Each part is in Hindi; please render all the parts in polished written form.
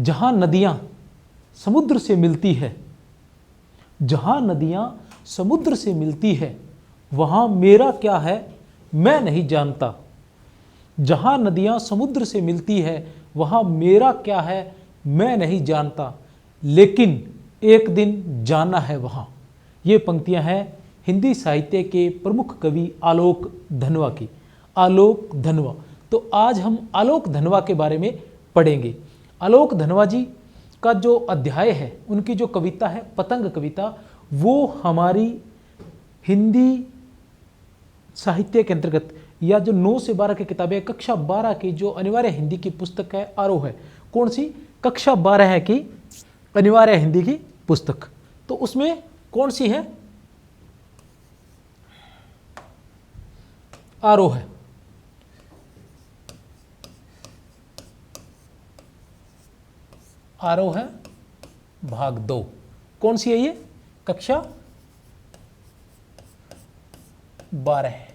जहां नदियां समुद्र से मिलती है, जहां नदियां समुद्र से मिलती है, वहां मेरा क्या है मैं नहीं जानता। जहां नदियां समुद्र से मिलती है, वहां मेरा क्या है मैं नहीं जानता, लेकिन एक दिन जाना है वहां। ये पंक्तियां हैं हिंदी साहित्य के प्रमुख कवि आलोक धनवा की। आलोक धनवा। तो आज हम आलोक धनवा के बारे में पढ़ेंगे। आलोक धनवा जी का जो अध्याय है, उनकी जो कविता है पतंग कविता, वो हमारी हिंदी साहित्य के अंतर्गत या जो 9 से 12 की किताबें, कक्षा 12 की जो अनिवार्य हिंदी की पुस्तक है आरोह है। कौन सी? कक्षा 12 की अनिवार्य हिंदी की पुस्तक। तो उसमें कौन सी है? आरोह है। आरोह है भाग 2। कौन सी है ये? कक्षा 12 है।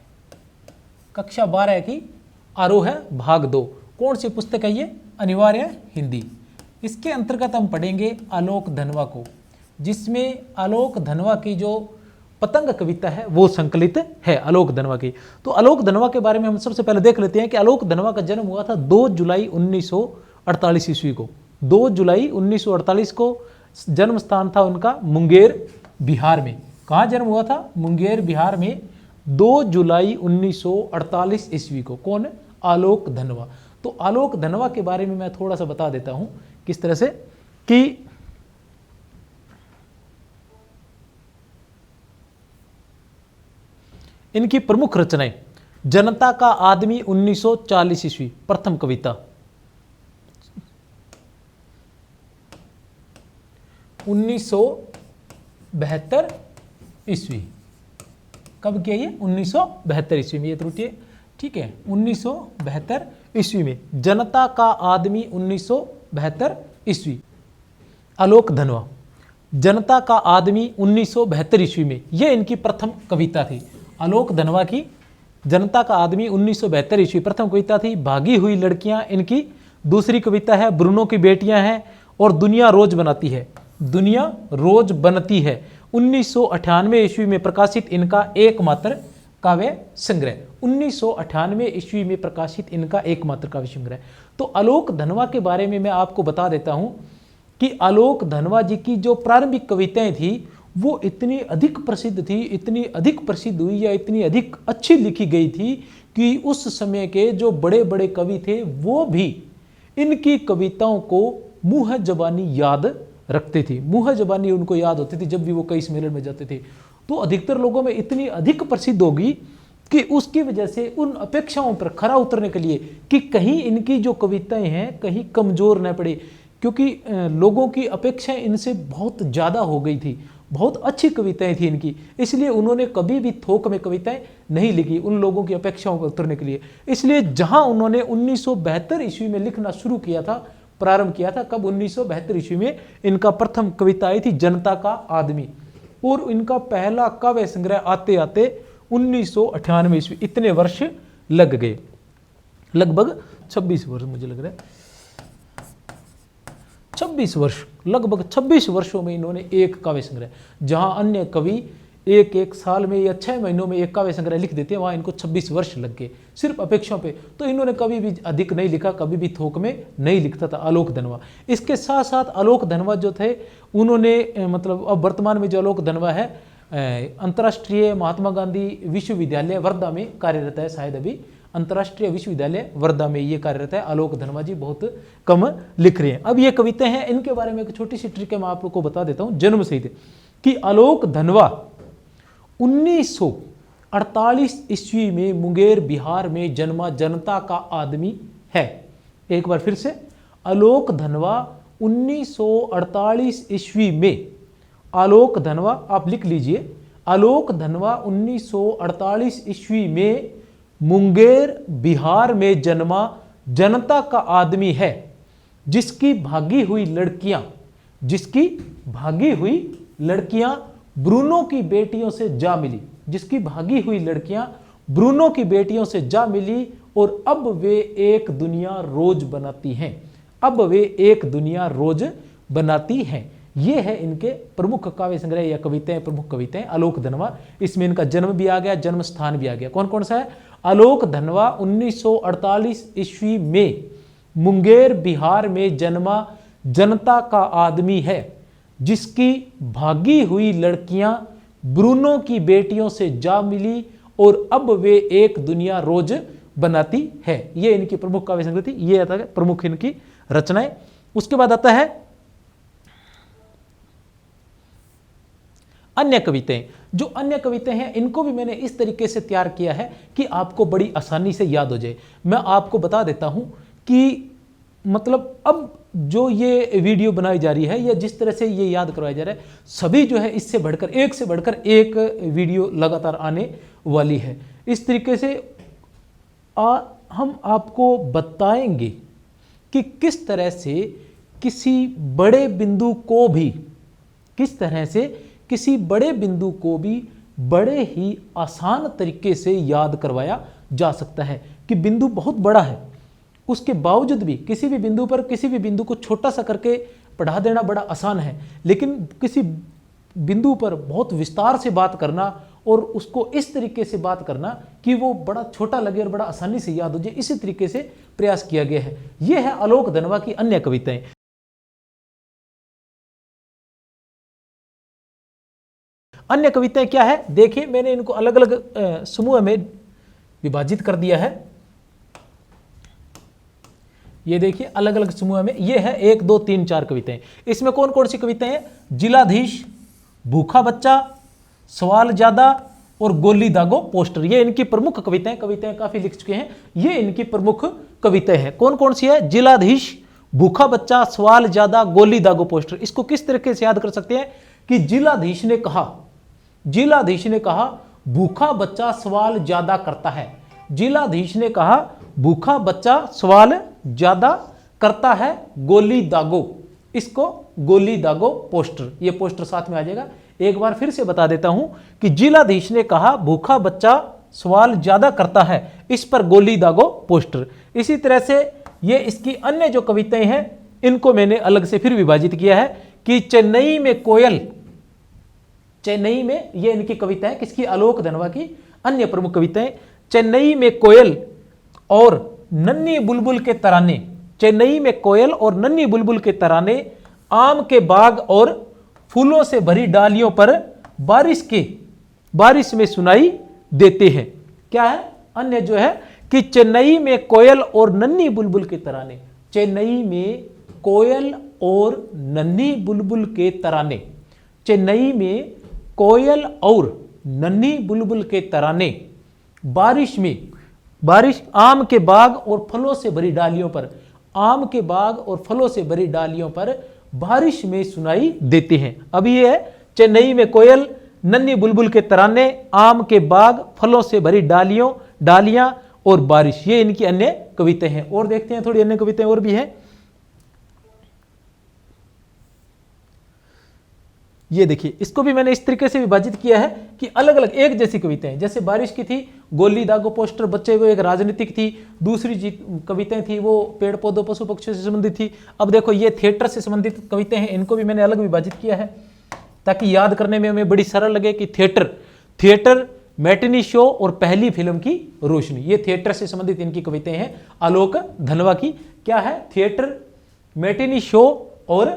कक्षा 12 की आरोह है भाग 2। कौन सी पुस्तक है ये? अनिवार्य हिंदी। इसके अंतर्गत हम पढ़ेंगे आलोक धनवा को, जिसमें आलोक धनवा की जो पतंग कविता है वो संकलित है आलोक धनवा की। तो आलोक धनवा के बारे में हम सबसे पहले देख लेते हैं कि आलोक धनवा का जन्म हुआ था 2 जुलाई 1948 ईस्वी को। 2 जुलाई 1948 को जन्म स्थान था उनका मुंगेर, बिहार में। कहाँ जन्म हुआ था? मुंगेर, बिहार में 2 जुलाई 1948 ईस्वी को। कौन? आलोक धनवा। तो आलोक धनवा के बारे में मैं थोड़ा सा बता देता हूं किस तरह से कि इनकी प्रमुख रचनाएं। जनता का आदमी 1940 ईस्वी, प्रथम कविता। 1972 ईस्वी। कब किया ये? 1972 ईस्वी में। ये त्रुटि है, ठीक है। 1972 ईस्वी में जनता का आदमी 1972 ईस्वी। आलोक धनवा जनता का आदमी 1972 ईस्वी में, यह इनकी प्रथम कविता थी। आलोक धनवा की जनता का आदमी 1972 ईस्वी प्रथम कविता थी। भागी हुई लड़कियां इनकी दूसरी कविता है। ब्रूनो की बेटियां हैं और दुनिया रोज बनाती है। दुनिया रोज बनती है 1998 ईस्वी में प्रकाशित इनका एकमात्र काव्य संग्रह। 1998 ईस्वी में प्रकाशित इनका एकमात्र काव्य संग्रह। तो आलोक धनवा के बारे में मैं आपको बता देता हूं कि आलोक धनवा जी की जो प्रारंभिक कविताएं थी वो इतनी अधिक प्रसिद्ध थी, इतनी अधिक प्रसिद्ध हुई या इतनी अधिक अच्छी लिखी गई थी कि उस समय के जो बड़े बड़े कवि थे वो भी इनकी कविताओं को मुँह जबानी याद रखते थे। मुँह जबानी उनको याद होती थी जब भी वो कई सम्मेलन में जाते थे। तो अधिकतर लोगों में इतनी अधिक प्रसिद्ध होगी कि उसकी वजह से उन अपेक्षाओं पर खरा उतरने के लिए कि कहीं इनकी जो कविताएं हैं कहीं कमजोर न पड़े, क्योंकि लोगों की अपेक्षाएं इनसे बहुत ज़्यादा हो गई थी। बहुत अच्छी कविताएं थी इनकी, इसलिए उन्होंने कभी भी थोक में कविताएं नहीं लिखी उन लोगों की अपेक्षाओं पर उतरने के लिए। इसलिए जहां उन्होंने 1972 ईस्वी में लिखना शुरू किया था, प्रारंभ किया था, कब? 1972 ईस्वी में इनका प्रथम कविता आई थी जनता का आदमी, और इनका पहला काव्य संग्रह आते आते 1998 ईस्वी। इतने वर्ष लग गए, लगभग 26 वर्ष मुझे लग रहा है, 26 वर्ष, लगभग 26 वर्षों में इन्होंने एक काव्य संग्रह, जहां अन्य कवि एक एक साल में या 6 महीनों में एक काव्य संग्रह लिख देते हैं, वहां इनको 26 वर्ष लग गए सिर्फ अपेक्षाओं पे। तो इन्होंने कभी भी अधिक नहीं लिखा, कभी भी थोक में नहीं लिखता था आलोक धनवा। इसके साथ साथ आलोक धनवा जो थे उन्होंने मतलब अब वर्तमान में जो आलोक धनवा है अंतर्राष्ट्रीय महात्मा गांधी विश्वविद्यालय वर्धा में कार्यरत है। शायद अभी अंतर्राष्ट्रीय विश्वविद्यालय वर्धा में ये कार्यरत है। आलोक धनवा जी बहुत कम लिख रहे हैं। अब ये कविताएं हैं, इनके बारे में एक छोटी सी ट्रिक है, मैं आप लोग को बता देता हूं जन्म सहित कि आलोक धनवा 1948 ईस्वी में मुंगेर, बिहार में जन्मा जनता का आदमी है। एक बार फिर से, आलोक धनवा 1948 ईस्वी में, आलोक धनवा आप लिख लीजिए, आलोक धनवा 1948 ईस्वी में मुंगेर, बिहार में जन्मा जनता का आदमी है, जिसकी भागी हुई लड़कियां ब्रूनो की बेटियों से जा मिली, जिसकी भागी हुई लड़कियां ब्रूनो की बेटियों से जा मिली और अब वे एक दुनिया रोज बनाती हैं। अब वे एक दुनिया रोज बनाती हैं। ये है इनके प्रमुख काव्य संग्रह या कविताएं, प्रमुख कविताएं। आलोक धनवा, इसमें इनका जन्म भी आ गया, जन्म स्थान भी आ गया। कौन कौन सा है? आलोक धनवा 1948 ईस्वी में मुंगेर बिहार में जन्मा जनता का आदमी है, जिसकी भागी हुई लड़कियां ब्रूनो की बेटियों से जा मिली और अब वे एक दुनिया रोज बनाती है। ये इनकी प्रमुख काव्य संग्रह थी, ये आता है प्रमुख इनकी रचनाएं। उसके बाद आता है अन्य कविताएं। जो अन्य कविताएं हैं इनको भी मैंने इस तरीके से तैयार किया है कि आपको बड़ी आसानी से याद हो जाए। मैं आपको बता देता हूं कि मतलब अब जो ये वीडियो बनाई जा रही है या जिस तरह से ये याद करवाया जा रहा है, सभी जो है इससे बढ़कर एक से बढ़कर एक वीडियो लगातार आने वाली है। इस तरीके से हम आपको बताएंगे कि किस तरह से किसी बड़े बिंदु को भी, किस तरह से किसी बड़े बिंदु को भी बड़े ही आसान तरीके से याद करवाया जा सकता है। कि बिंदु बहुत बड़ा है, उसके बावजूद भी किसी भी बिंदु पर किसी भी बिंदु को छोटा सा करके पढ़ा देना बड़ा आसान है, लेकिन किसी बिंदु पर बहुत विस्तार से बात करना और उसको इस तरीके से बात करना कि वो बड़ा छोटा लगे और बड़ा आसानी से याद हो जाए, इसी तरीके से प्रयास किया गया है। यह है आलोक धनवा की अन्य कविताएं। अन्य कविताएं क्या है? देखिए, मैंने इनको अलग अलग समूह में विभाजित कर दिया है। ये देखिए अलग अलग समूह में, ये है 1 2 3 4 कविताएं। इसमें कौन कौन सी कविताएं हैं? जिलाधीश, भूखा बच्चा, सवाल ज्यादा और गोली दागो पोस्टर। ये इनकी प्रमुख कविताएं। कविताएं काफी लिख चुके हैं, ये इनकी प्रमुख कविताएं हैं। कौन कौन सी है? जिलाधीश, भूखा बच्चा, सवाल ज्यादा, गोली दागो पोस्टर। इसको किस तरीके से याद कर सकते हैं कि जिलाधीश ने कहा, जिलाधीश ने कहा भूखा बच्चा सवाल ज्यादा करता है। जिलाधीश ने कहा भूखा बच्चा सवाल ज्यादा करता है, गोली दागो। इसको गोली दागो पोस्टर, ये पोस्टर साथ में आ जाएगा। एक बार फिर से बता देता हूं कि जिलाधीश ने कहा भूखा बच्चा सवाल ज्यादा करता है, इस पर गोली दागो पोस्टर। इसी तरह से ये इसकी अन्य जो कविताएं हैं इनको मैंने अलग से फिर विभाजित किया है कि चेन्नई में कोयल, चेन्नई में, ये इनकी कविता है किसकी? आलोक धनवा की अन्य प्रमुख कविताएं। चेन्नई में कोयल और नन्ही बुलबुल के तराने, चेन्नई में कोयल और नन्ही बुलबुल के तराने, आम के बाग और फूलों से भरी डालियों पर बारिश में सुनाई देते हैं। क्या है अन्य जो है कि चेन्नई में कोयल और नन्ही बुलबुल के तराने, चेन्नई में कोयल और नन्ही बुलबुल के तराने, चेन्नई में कोयल और नन्ही बुलबुल के तराने, बारिश आम के बाग और फलों से भरी डालियों पर, आम के बाग और फलों से भरी डालियों पर बारिश में सुनाई देते हैं। अब ये है चेन्नई में कोयल, नन्ही बुलबुल के तराने, आम के बाग, फलों से भरी डालियां और बारिश। ये इनकी अन्य कविताएं हैं। और देखते हैं थोड़ी अन्य कविताएं और भी हैं। ये देखिए, इसको भी मैंने इस तरीके से विभाजित किया है कि अलग अलग एक जैसी कविताएं, जैसे बारिश की थी गोली दागो पोस्टर बच्चे, वो एक राजनीतिक थी। दूसरी कविताएं थी वो पेड़ पौधों पशु पक्षियों से संबंधित थी। अब देखो ये थिएटर से संबंधित कविताएं हैं, इनको भी मैंने अलग विभाजित किया है ताकि याद करने में हमें बड़ी सरल लगे कि थिएटर, मैटिनी शो और पहली फिल्म की रोशनी, ये थिएटर से संबंधित इनकी कविताएं हैं आलोक धनवा की। क्या है? थिएटर, मैटिनी शो और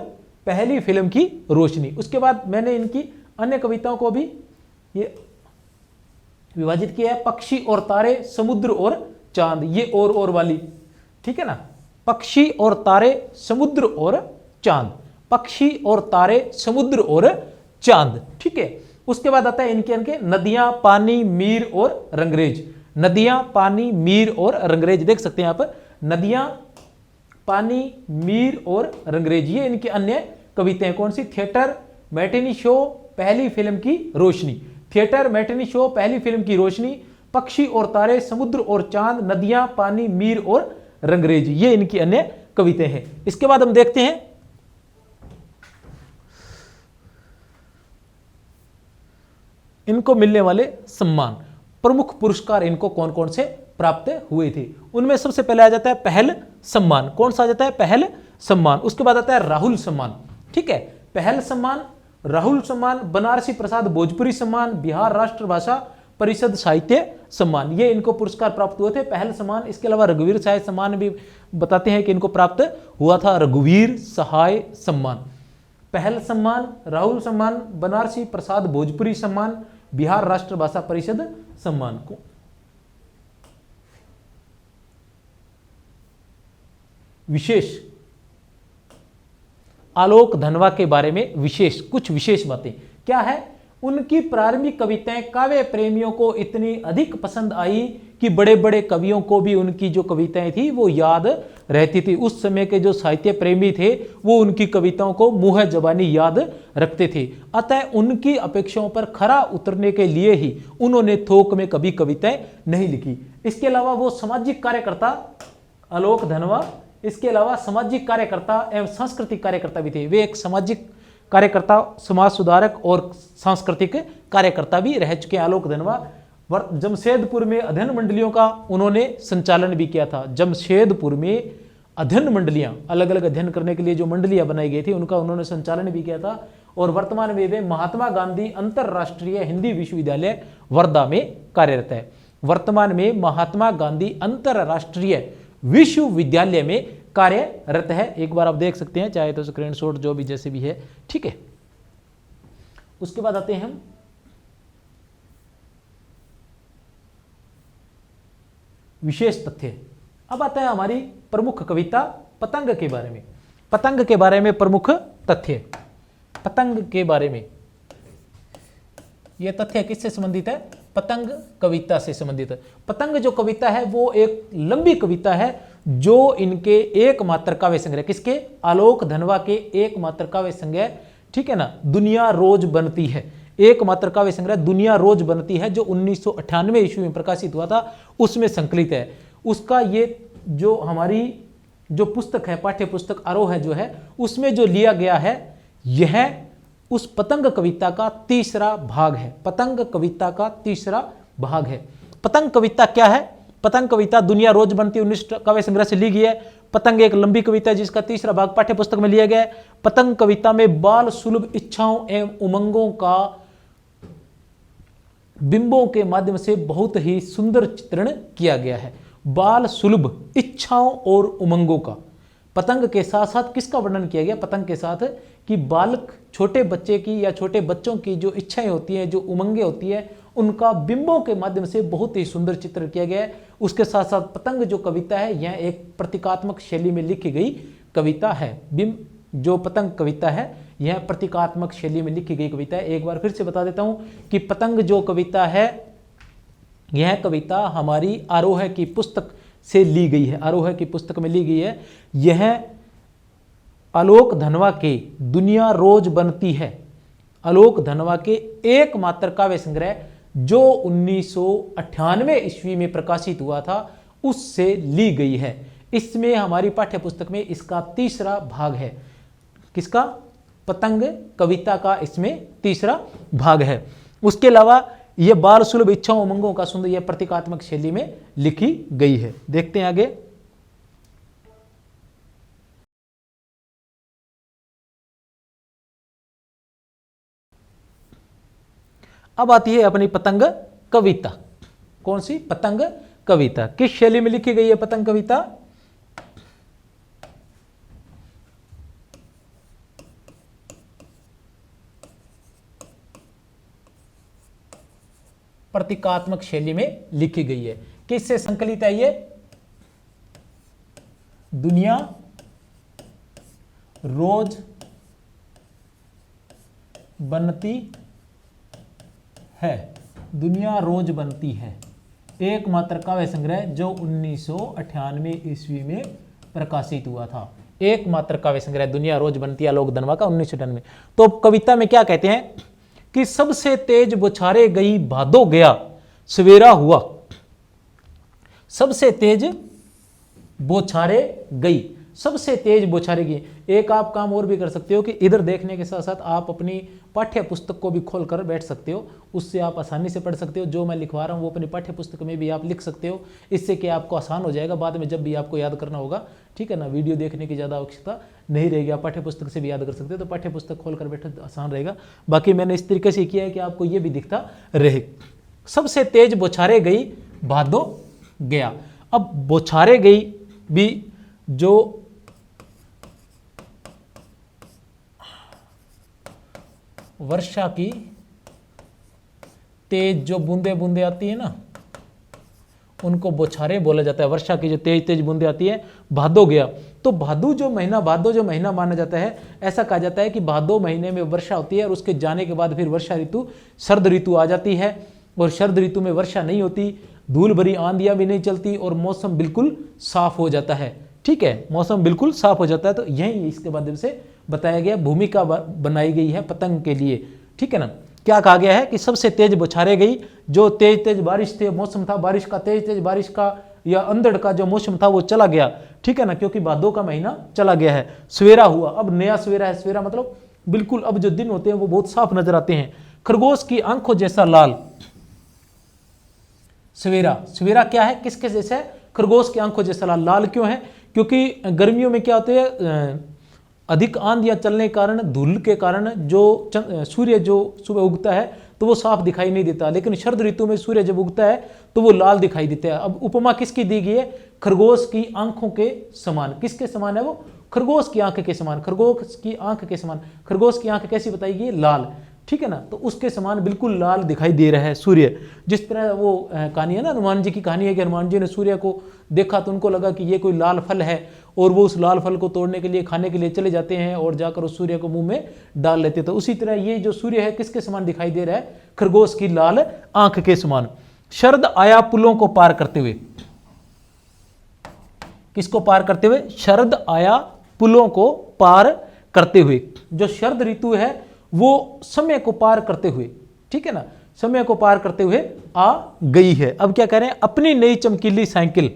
पहली फिल्म की रोशनी। उसके बाद मैंने इनकी अन्य कविताओं को भी ये विभाजित किया है। पक्षी और तारे, समुद्र और चांद, ये और वाली, ठीक है ना? पक्षी और तारे, समुद्र और चांद, पक्षी और तारे, समुद्र और चांद, ठीक है। उसके बाद आता है इनके नदियां, पानी, मीर और रंगरेज। नदियां, पानी, मीर और रंगरेज, देख सकते हैं आप, नदियां, पानी, मीर और रंगरेज, ये इनकी अन्य कविताएं। कौन सी? थिएटर, मैटिनी शो, पहली फिल्म की रोशनी, थिएटर, मैटिनी शो, पहली फिल्म की रोशनी, पक्षी और तारे, समुद्र और चांद, नदियां, पानी, मीर और रंगरेज, ये इनकी अन्य कविताएं हैं। इसके बाद हम देखते हैं इनको मिलने वाले सम्मान, प्रमुख पुरस्कार इनको कौन कौन से प्राप्त हुए थे। उनमें सबसे पहले आ जाता है पहल सम्मान। कौन सा आ जाता है? पहल सम्मान। उसके बाद आता है राहुल सम्मान, ठीक है, पहल सम्मान, राहुल सम्मान, बनारसी प्रसाद भोजपुरी सम्मान, बिहार राष्ट्र भाषा परिषद साहित्य सम्मान, ये इनको पुरस्कार प्राप्त हुए थे, पहल सम्मान। इसके अलावा रघुवीर सहाय सम्मान भी बताते हैं कि इनको प्राप्त हुआ था, रघुवीर सहाय सम्मान, पहल सम्मान, राहुल सम्मान, बनारसी प्रसाद भोजपुरी सम्मान, बिहार राष्ट्र भाषा परिषद सम्मान को। विशेष आलोक धनवा के बारे में विशेष कुछ विशेष बातें क्या है, उनकी प्रारंभिक कविताएं काव्य प्रेमियों को इतनी अधिक पसंद आई कि बड़े बड़े कवियों को भी उनकी जो कविताएं थी वो याद रहती थी। उस समय के जो साहित्य प्रेमी थे वो उनकी कविताओं को मुँह जबानी याद रखते थे। अतः उनकी अपेक्षाओं पर खरा उतरने के लिए ही उन्होंने थोक में कभी कविताएं नहीं लिखी। इसके अलावा वो सामाजिक कार्यकर्ता आलोक धनवा, इसके अलावा सामाजिक कार्यकर्ता एवं सांस्कृतिक कार्यकर्ता भी थे। वे एक सामाजिक कार्यकर्ता, समाज सुधारक और सांस्कृतिक कार्यकर्ता भी रह चुके हैं आलोक धनवा। जमशेदपुर में अध्ययन मंडलियों का उन्होंने संचालन भी किया था। जमशेदपुर में अध्ययन मंडलियां, अलग अलग अध्ययन करने के लिए जो मंडलियां बनाई गई थी उनका उन्होंने संचालन भी किया था। और वर्तमान में वे महात्मा गांधी अंतरराष्ट्रीय हिंदी विश्वविद्यालय वर्धा में कार्यरत है। वर्तमान में महात्मा गांधी अंतरराष्ट्रीय विश्वविद्यालय में कार्यरत है। एक बार आप देख सकते हैं, चाहे तो स्क्रीनशॉट जो भी जैसे भी है, ठीक है। उसके बाद आते हैं हम विशेष तथ्य। अब आता है हमारी प्रमुख कविता पतंग के बारे में। पतंग के बारे में प्रमुख तथ्य, पतंग के बारे में यह तथ्य किससे संबंधित है, पतंग कविता से संबंधित है। पतंग जो कविता है वो एक लंबी कविता है जो इनके एकमात्र काव्य संग्रह, किसके, आलोक धनवा के एकमात्र काव्य संग्रह, ठीक है ना, दुनिया रोज बनती है, एकमात्र काव्य संग्रह दुनिया रोज बनती है जो 1998 ईस्वी में प्रकाशित हुआ था, उसमें संकलित है। उसका ये जो हमारी जो पुस्तक है, पाठ्य पुस्तक आरोह जो है, उसमें जो लिया गया है यह उस पतंग कविता का तीसरा भाग है। पतंग कविता का तीसरा भाग है। पतंग कविता क्या है, पतंग कविता दुनिया रोज बनती 19 काव्य संग्रह से ली गई है। पतंग एक लंबी कविता है जिसका तीसरा भाग पाठ्य पुस्तक में लिया गया है। पतंग कविता में बाल सुलभ इच्छाओं एवं उमंगों का बिंबों के माध्यम से बहुत ही सुंदर चित्रण किया गया है। बाल सुलभ इच्छाओं और उमंगों का, पतंग के साथ साथ किसका वर्णन किया गया, पतंग के साथ कि बालक, छोटे बच्चे की या छोटे बच्चों की जो इच्छाएं होती हैं, जो उमंगे होती है, उनका बिंबों के माध्यम से बहुत ही सुंदर चित्र किया गया है। उसके साथ साथ पतंग जो कविता है यह एक प्रतीकात्मक शैली में लिखी गई कविता है। बिंब जो पतंग कविता है यह प्रतीकात्मक शैली में लिखी गई कविता है। एक बार फिर से बता देता हूं कि पतंग जो कविता है यह कविता हमारी आरोह की पुस्तक से ली गई है, आरोह की पुस्तक में ली गई है। यह आलोक धनवा के दुनिया रोज बनती है, आलोक धनवा के एकमात्र काव्य संग्रह जो 1998 ईस्वी में प्रकाशित हुआ था उससे ली गई है। इसमें हमारी पाठ्य पुस्तक में इसका तीसरा भाग है। किसका, पतंग कविता का इसमें तीसरा भाग है। उसके अलावा यह बाल सुलभ इच्छाओं उमंगों का सुंदर यह प्रतीकात्मक शैली में लिखी गई है। देखते हैं आगे। अब आती है अपनी पतंग कविता। कौन सी, पतंग कविता किस शैली में लिखी गई है पतंग कविता, प्रतीकात्मक शैली में लिखी गई है। किससे संकलित है ये, दुनिया रोज बनती है, दुनिया रोज बनती है, एकमात्र काव्य संग्रह जो 1998 ईस्वी में प्रकाशित हुआ था। एकमात्र काव्य संग्रह दुनिया रोज बनती है आलोक धनवा का 1998। तो कविता में क्या कहते हैं कि सबसे तेज बौछारे गई भादो गया सवेरा हुआ, सबसे तेज बौछारे गई, सबसे तेज बौछारेगी। एक आप काम और भी कर सकते हो कि इधर देखने के साथ साथ आप अपनी पाठ्य पुस्तक को भी खोल कर बैठ सकते हो, उससे आप आसानी से पढ़ सकते हो। जो मैं लिखवा रहा हूँ वो अपनी पाठ्य पुस्तक में भी आप लिख सकते हो, इससे कि आपको आसान हो जाएगा बाद में जब भी आपको याद करना होगा, ठीक है ना। वीडियो देखने की ज़्यादा आवश्यकता नहीं रहेगी, आप पाठ्य पुस्तक से भी याद कर सकते हो। तो पाठ्य पुस्तक खोल कर बैठो तो आसान रहेगा। बाकी मैंने इस तरीके से किया है कि आपको ये भी दिखता रहे। सबसे तेज बौछारे गई भादो गया। अब बौछारे गई भी जो वर्षा की तेज जो बूंदे बूंदे आती है ना, उनको बौछारें बोला जाता है। वर्षा की जो तेज तेज बूंदे आती है, भादो गया। तो भादो जो महीना माना जाता है, ऐसा कहा जाता है कि भादो महीने में वर्षा होती है और उसके जाने के बाद फिर वर्षा ऋतु शरद ऋतु आ जाती है। और शरद ऋतु में वर्षा नहीं होती, धूल भरी आंधियां भी नहीं चलती और मौसम बिल्कुल साफ हो जाता है। ठीक है, मौसम बिल्कुल साफ हो जाता है। तो यही इसके माध्यम से बताया गया, भूमिका बनाई गई है पतंग के लिए। ठीक है ना। क्या कहा गया है कि सबसे तेज बौछारें गई, जो तेज तेज बारिश थे, मौसम था बारिश का, तेज तेज बारिश का या अंधड़ का जो मौसम था वो चला गया। ठीक है ना, क्योंकि भादो का महीना चला गया है। सवेरा हुआ, अब नया सवेरा है। सवेरा मतलब बिल्कुल अब जो दिन होते हैं वो बहुत साफ नजर आते हैं। खरगोश की आंखों जैसा लाल। सवेरा, सवेरा क्या है, किसके जैसा है, खरगोश की आंखों जैसा लाल। लाल क्यों है, क्योंकि गर्मियों में क्या होते हैं, अधिक आंधियां चलने के कारण, धूल के कारण जो सूर्य जो सुबह उगता है तो वो साफ दिखाई नहीं देता, लेकिन शरद ऋतु में सूर्य जब उगता है तो वो लाल दिखाई देता है। अब उपमा किसकी दी गई है, खरगोश की आंखों के समान। किसके समान है वो, खरगोश की आंख के समान। खरगोश की आंख के समान, खरगोश की आंख कैसी बताई गई, लाल। ठीक है ना, तो उसके समान बिल्कुल लाल दिखाई दे रहा है सूर्य। जिस तरह वो कहानी है ना, हनुमान जी की कहानी है कि हनुमान जी ने सूर्य को देखा तो उनको लगा कि ये कोई लाल फल है, और वो उस लाल फल को तोड़ने के लिए, खाने के लिए चले जाते हैं और जाकर उस सूर्य को मुंह में डाल लेते। तो उसी तरह ये जो सूर्य है किसके समान दिखाई दे रहा है, खरगोश की लाल आंख के समान। शरद आया पुलों को पार करते हुए। किसको पार करते हुए, शरद आया पुलों को पार करते हुए। जो शरद ऋतु है वो समय को पार करते हुए, ठीक है ना, समय को पार करते हुए आ गई है। अब क्या कह रहे हैं, अपनी नई चमकीली साइकिल,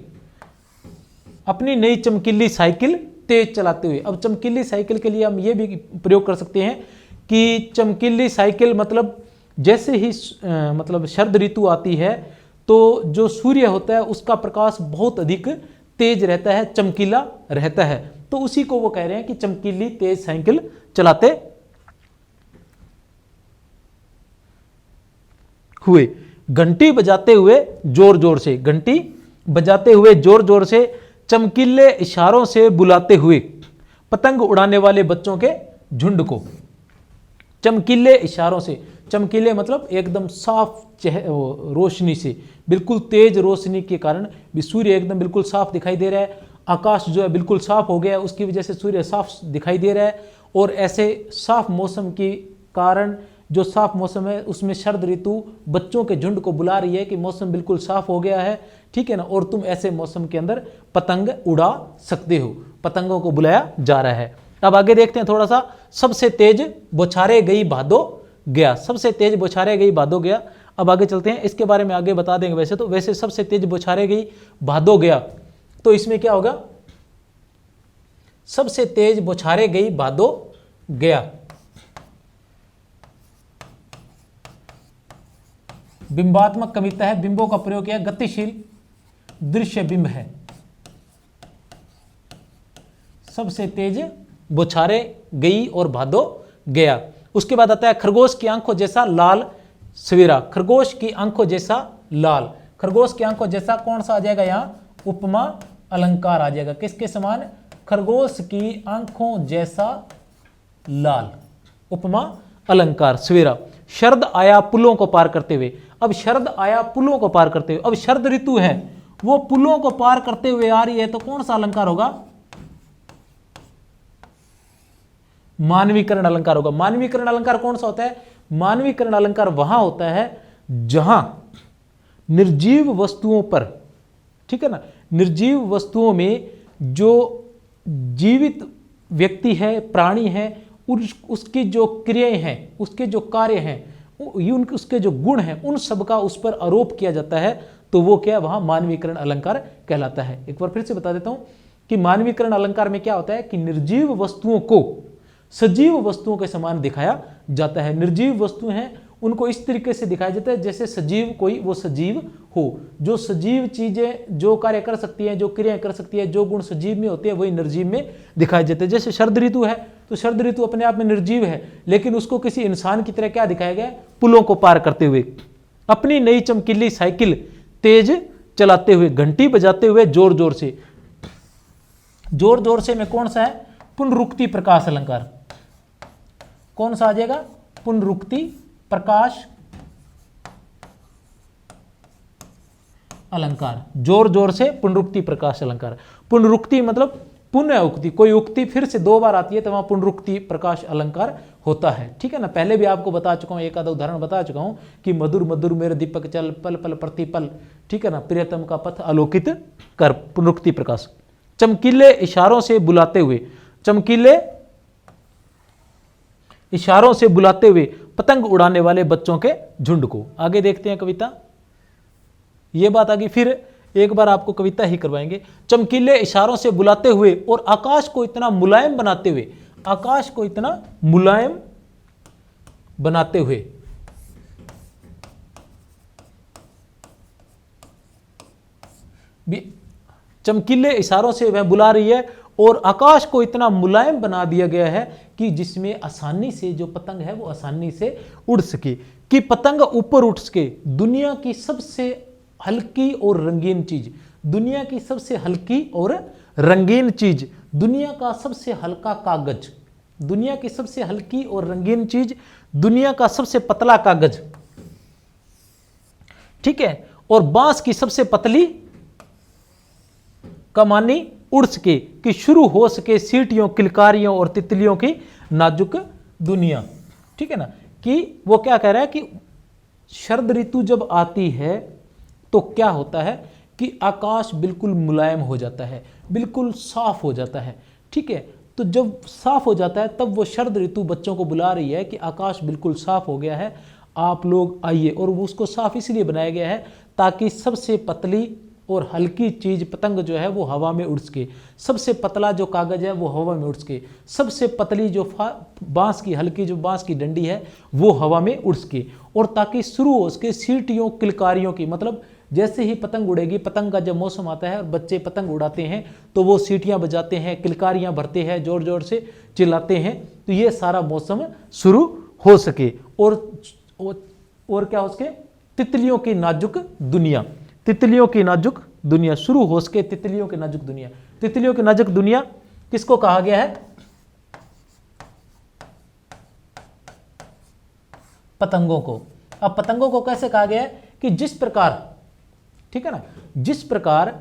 अपनी नई चमकीली साइकिल तेज चलाते हुए। अब चमकीली साइकिल के लिए हम ये भी प्रयोग कर सकते हैं कि चमकीली साइकिल मतलब जैसे ही मतलब शरद ऋतु आती है तो जो सूर्य होता है उसका प्रकाश बहुत अधिक तेज रहता है, चमकीला रहता है। तो उसी को वो कह रहे हैं कि चमकीली तेज साइकिल चलाते हुए। घंटी बजाते हुए जोर जोर से, घंटी बजाते हुए जोर जोर से, चमकीले इशारों से बुलाते हुए पतंग उड़ाने वाले बच्चों के झुंड को। चमकीले इशारों से, चमकीले मतलब एकदम साफ रोशनी से, बिल्कुल तेज रोशनी के कारण भी सूर्य एकदम बिल्कुल साफ दिखाई दे रहा है। आकाश जो है बिल्कुल साफ हो गया है, उसकी वजह से सूर्य साफ दिखाई दे रहा है। और ऐसे साफ मौसम के कारण, जो साफ मौसम है उसमें शरद ऋतु बच्चों के झुंड को बुला रही है कि मौसम बिल्कुल साफ हो गया है, ठीक है ना, और तुम ऐसे मौसम के अंदर पतंग उड़ा सकते हो। पतंगों को बुलाया जा रहा है। अब आगे देखते हैं थोड़ा सा। सबसे तेज बौछारे गई भादो गया। सबसे तेज बौछारे गई भादो गया। अब आगे चलते हैं, इसके बारे में आगे बता देंगे। वैसे सबसे तेज बौछारे गई भादो गया, तो इसमें क्या होगा, सबसे तेज बौछारे गई भादो गया। बिंबात्मक कविता है, बिंबों का प्रयोग किया, गतिशील दृश्य बिंब है। सबसे तेज बौछारे गई और भादो गया। उसके बाद आता है खरगोश की आंखों जैसा लाल सवेरा। खरगोश की आंखों जैसा लाल, खरगोश की आंखों जैसा कौन सा आ जाएगा यहाँ, उपमा अलंकार आ जाएगा। किसके समान, खरगोश की आंखों जैसा लाल, उपमा अलंकार सवेरा। शरद आया पुलों को पार करते हुए। अब शरद आया पुलों को पार करते हुए, अब शरद ऋतु है वो पुलों को पार करते हुए आ रही है, तो कौन सा अलंकार होगा, मानवीकरण अलंकार होगा। मानवीकरण अलंकार कौन सा होता है, मानवीकरण अलंकार वहां होता है जहां निर्जीव वस्तुओं पर, ठीक है ना, निर्जीव वस्तुओं में जो जीवित व्यक्ति है, प्राणी है, उसकी जो क्रियाएं हैं, उसके जो कार्य हैं, उसके जो गुण हैं, उन सब का उस पर आरोप किया जाता है, तो वो क्या है, वहां मानवीकरण अलंकार कहलाता है। एक बार फिर से बता देता हूं कि मानवीकरण अलंकार में क्या होता है कि निर्जीव वस्तुओं को सजीव वस्तुओं के समान दिखाया जाता है। निर्जीव वस्तु हैं उनको इस तरीके से दिखाया जाता है जैसे सजीव कोई वो सजीव हो। जो सजीव चीजें जो कार्य कर सकती हैं, जो क्रियाएं कर सकती है, जो गुण सजीव में होते हैं वही निर्जीव में दिखाए जाते हैं। जैसे शरद ऋतु है तो शरद ऋतु अपने आप में निर्जीव है, लेकिन उसको किसी इंसान की तरह क्या दिखाया गया, पुलों को पार करते हुए, अपनी नई चमकीली साइकिल तेज चलाते हुए, घंटी बजाते हुए जोर जोर से। जोर जोर से में कौन सा है, पुनरुक्ति प्रकाश अलंकार। कौन सा आ जाएगा, पुनरुक्ति प्रकाश अलंकार। जोर जोर से पुनरुक्ति प्रकाश अलंकार। पुनरुक्ति मतलब पुनः उक्ति, कोई उक्ति फिर से दो बार आती है तो वहां पुनरुक्ति प्रकाश अलंकार होता है। ठीक है ना, पहले भी आपको बता चुका हूं, एक आधा उदाहरण बता चुका हूं कि मधुर मधुर मेरे दीपक चल, पल पल प्रतिपल, ठीक है ना, प्रियतम का पथ आलोकित कर, पुनरुक्ति प्रकाश। चमकीले इशारों से बुलाते हुए, चमकीले इशारों से बुलाते हुए पतंग उड़ाने वाले बच्चों के झुंड को। आगे देखते हैं कविता, ये बात आगे फिर एक बार आपको कविता ही करवाएंगे। चमकीले इशारों से बुलाते हुए और आकाश को इतना मुलायम बनाते हुए, आकाश को इतना मुलायम बनाते हुए, चमकीले इशारों से वह बुला रही है और आकाश को इतना मुलायम बना दिया गया है कि जिसमें आसानी से जो पतंग है वो आसानी से उड़ सके, कि पतंग ऊपर उठ सके। दुनिया की सबसे हल्की और रंगीन चीज, दुनिया की सबसे हल्की और रंगीन चीज, दुनिया का सबसे हल्का कागज, दुनिया की सबसे हल्की और रंगीन चीज, दुनिया का सबसे पतला कागज, ठीक है, और बांस की सबसे पतली कमानी उड़ सके, कि शुरू हो सके सीटियों, किलकारियों और तितलियों की नाजुक दुनिया। ठीक है ना, कि वो क्या कह रहा है कि शरद ऋतु जब आती है तो क्या होता है कि आकाश बिल्कुल मुलायम हो जाता है, बिल्कुल साफ हो जाता है। ठीक है, तो जब साफ हो जाता है तब वो शरद ऋतु बच्चों को बुला रही है कि आकाश बिल्कुल साफ हो गया है, आप लोग आइए। और वो उसको साफ इसलिए बनाया गया है ताकि सबसे पतली और हल्की चीज पतंग जो है वो हवा में उड़ सके, सबसे पतला जो कागज है वो हवा में उड़ सके, सबसे पतली जो बांस की हल्की जो बांस की डंडी है वो हवा में उड़ सके, और ताकि शुरू हो सके सीटियों किलकारियों की, मतलब जैसे ही पतंग उड़ेगी, पतंग का जब मौसम आता है और बच्चे पतंग उड़ाते हैं तो वो सीटियां बजाते हैं, किलकारियां भरते हैं, जोर जोर से चिल्लाते हैं, तो ये सारा मौसम शुरू हो सके। और क्या हो सके, तितलियों की नाजुक दुनिया, तितलियों की नाजुक दुनिया शुरू हो सके, तितलियों की नाजुक दुनिया। तितलियों की नाजुक दुनिया किसको कहा गया है, पतंगों को। अब पतंगों को कैसे कहा गया है कि जिस प्रकार, ठीक है ना, जिस प्रकार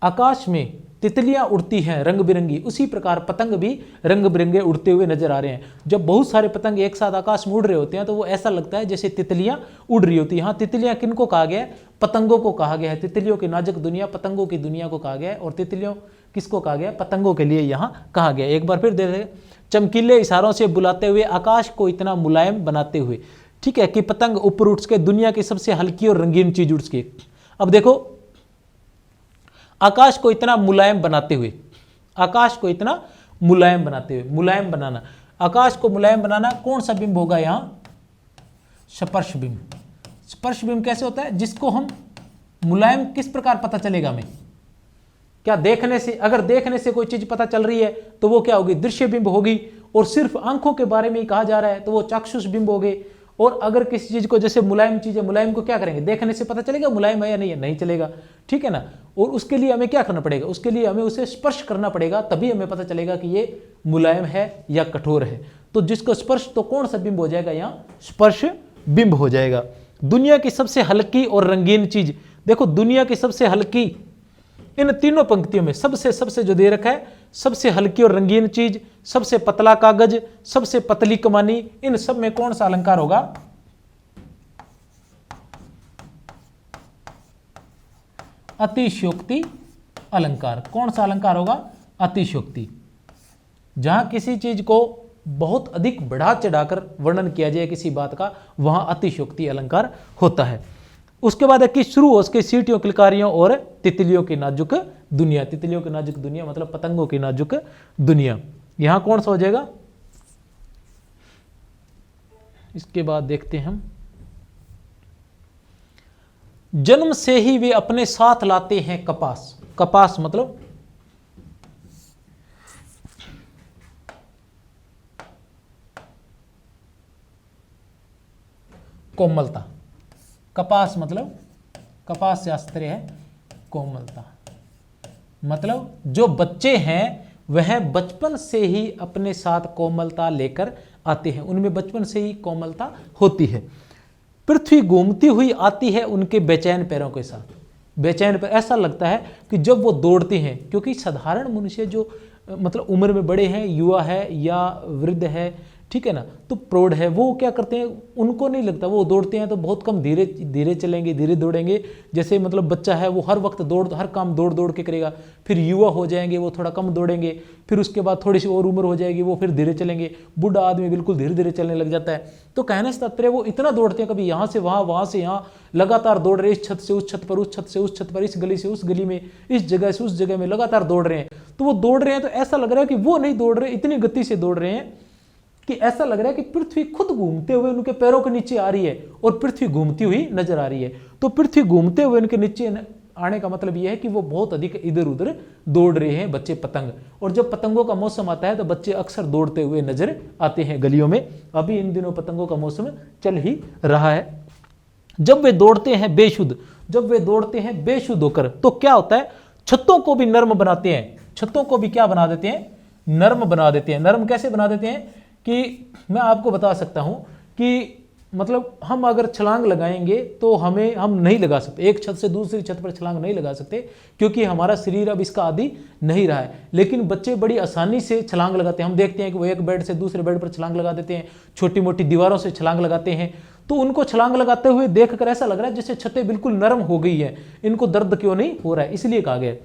आकाश में तितलियां उड़ती हैं रंग बिरंगी, उसी प्रकार पतंग भी रंग बिरंगे उड़ते हुए नजर आ रहे हैं। जब बहुत सारे पतंग एक साथ आकाश में उड़ रहे होते हैं तो वो ऐसा लगता है जैसे तितलियां उड़ रही होती हैं। हाँ, तितलियां किनको कहा गया है, पतंगों को कहा गया है। तितलियों की नाजुक दुनिया पतंगों की दुनिया को कहा गया है, और तितलियों किसको कहा गया, पतंगों के लिए यहाँ कहा गया। एक बार फिर दे दें, चमकीले इशारों से बुलाते हुए, आकाश को इतना मुलायम बनाते हुए, ठीक है, कि पतंग ऊपर उठ सके, दुनिया की सबसे हल्की और रंगीन चीज उड़ सके। अब देखो, आकाश को इतना मुलायम बनाते हुए, आकाश को इतना मुलायम बनाते हुए, मुलायम बनाना, आकाश को मुलायम बनाना, कौन सा बिंब होगा यहां, स्पर्श बिंब। स्पर्श बिंब कैसे होता है, जिसको हम मुलायम किस प्रकार पता चलेगा हमें, क्या देखने से, अगर देखने से कोई चीज पता चल रही है तो वो क्या होगी, दृश्य बिंब होगी, और सिर्फ आंखों के बारे में ही कहा जा रहा है तो वो चाक्षुष बिंब हो गए। और अगर किसी चीज को, जैसे मुलायम चीज है, मुलायम को क्या करेंगे, देखने से पता चलेगा मुलायम है या नहीं है, नहीं चलेगा, ठीक है ना। और उसके लिए हमें क्या करना पड़ेगा, उसके लिए हमें उसे स्पर्श करना पड़ेगा, तभी हमें पता चलेगा कि ये मुलायम है या कठोर है। तो जिसको स्पर्श, तो कौन सा बिंब हो जाएगा यहाँ, स्पर्श बिंब हो जाएगा। दुनिया की सबसे हल्की और रंगीन चीज, देखो दुनिया की सबसे हल्की, इन तीनों पंक्तियों में सबसे जो दे रखा है, सबसे हल्की और रंगीन चीज, सबसे पतला कागज, सबसे पतली कमानी, इन सब में कौन सा अलंकार होगा, अतिशयोक्ति अलंकार। कौन सा अलंकार होगा, अतिशयोक्ति। जहां किसी चीज को बहुत अधिक बढ़ा चढ़ाकर वर्णन किया जाए किसी बात का, वहां अतिशयोक्ति अलंकार होता है। उसके बाद है कि शुरू हो उसके सीटियों, किलकारियों और तितलियों की नाजुक दुनिया, तितलियों की नाजुक दुनिया मतलब पतंगों की नाजुक दुनिया। यहां कौन सा हो जाएगा? इसके बाद देखते हैं हम, जन्म से ही वे अपने साथ लाते हैं कपास। कपास मतलब कोमलता। कपास मतलब, कपास से आश्चर्य है कोमलता, मतलब जो बच्चे हैं वह बचपन से ही अपने साथ कोमलता लेकर आते हैं, उनमें बचपन से ही कोमलता होती है। पृथ्वी घूमती हुई आती है उनके बेचैन पैरों के साथ। बेचैन पैर, ऐसा लगता है कि जब वो दौड़ते हैं, क्योंकि साधारण मनुष्य जो मतलब उम्र में बड़े हैं, युवा है या वृद्ध है, ठीक है ना, तो प्रौढ़ है, वो क्या करते हैं, उनको नहीं लगता, वो दौड़ते हैं तो बहुत कम धीरे धीरे चलेंगे, धीरे दौड़ेंगे। जैसे मतलब बच्चा है वो हर वक्त हर काम दौड़ दौड़ के करेगा। फिर युवा हो जाएंगे वो थोड़ा कम दौड़ेंगे, फिर उसके बाद थोड़ी सी और उम्र हो जाएगी वो फिर धीरे चलेंगे। बूढ़ा आदमी बिल्कुल धीरे धीरे चलने लग जाता है। तो कहने से तात्पर्य वो इतना दौड़ते हैं, कभी यहाँ से वहाँ, वहाँ से यहाँ, लगातार दौड़ रहे, इस छत से उस छत पर, उस छत से उस छत पर, इस गली से उस गली में, इस जगह से उस जगह में लगातार दौड़ रहे हैं। तो वो दौड़ रहे हैं तो ऐसा लग रहा है कि वो नहीं दौड़ रहे, इतनी गति से दौड़ रहे हैं कि ऐसा लग रहा है कि पृथ्वी खुद घूमते हुए उनके पैरों के नीचे आ रही है और पृथ्वी घूमती हुई नजर आ रही है। तो पृथ्वी घूमते हुए उनके नीचे आने का मतलब यह है कि वो बहुत अधिक इधर उधर दौड़ रहे हैं बच्चे पतंग। और जब पतंगों का मौसम आता है तो बच्चे अक्सर दौड़ते हुए नजर आते हैं गलियों में। अभी इन दिनों पतंगों का मौसम चल ही रहा है। जब वे दौड़ते हैं बेशुद्ध, जब वे दौड़ते हैं बेशुद्ध होकर, तो क्या होता है, छतों को भी नर्म बनाते हैं। छतों को भी क्या बना देते हैं? नर्म बना देते हैं। नर्म कैसे बना देते हैं कि मैं आपको बता सकता हूं कि मतलब हम अगर छलांग लगाएंगे तो हम नहीं लगा सकते, एक छत से दूसरी छत पर छलांग नहीं लगा सकते, क्योंकि हमारा शरीर अब इसका आदी नहीं रहा है। लेकिन बच्चे बड़ी आसानी से छलांग लगाते हैं। हम देखते हैं कि वो एक बेड से दूसरे बेड पर छलांग लगा देते हैं, छोटी मोटी दीवारों से छलांग लगाते हैं। तो उनको छलांग लगाते हुए देखकर ऐसा लग रहा है जैसे छतें बिल्कुल नरम हो गई है, इनको दर्द क्यों नहीं हो रहा है। इसलिए कहा गया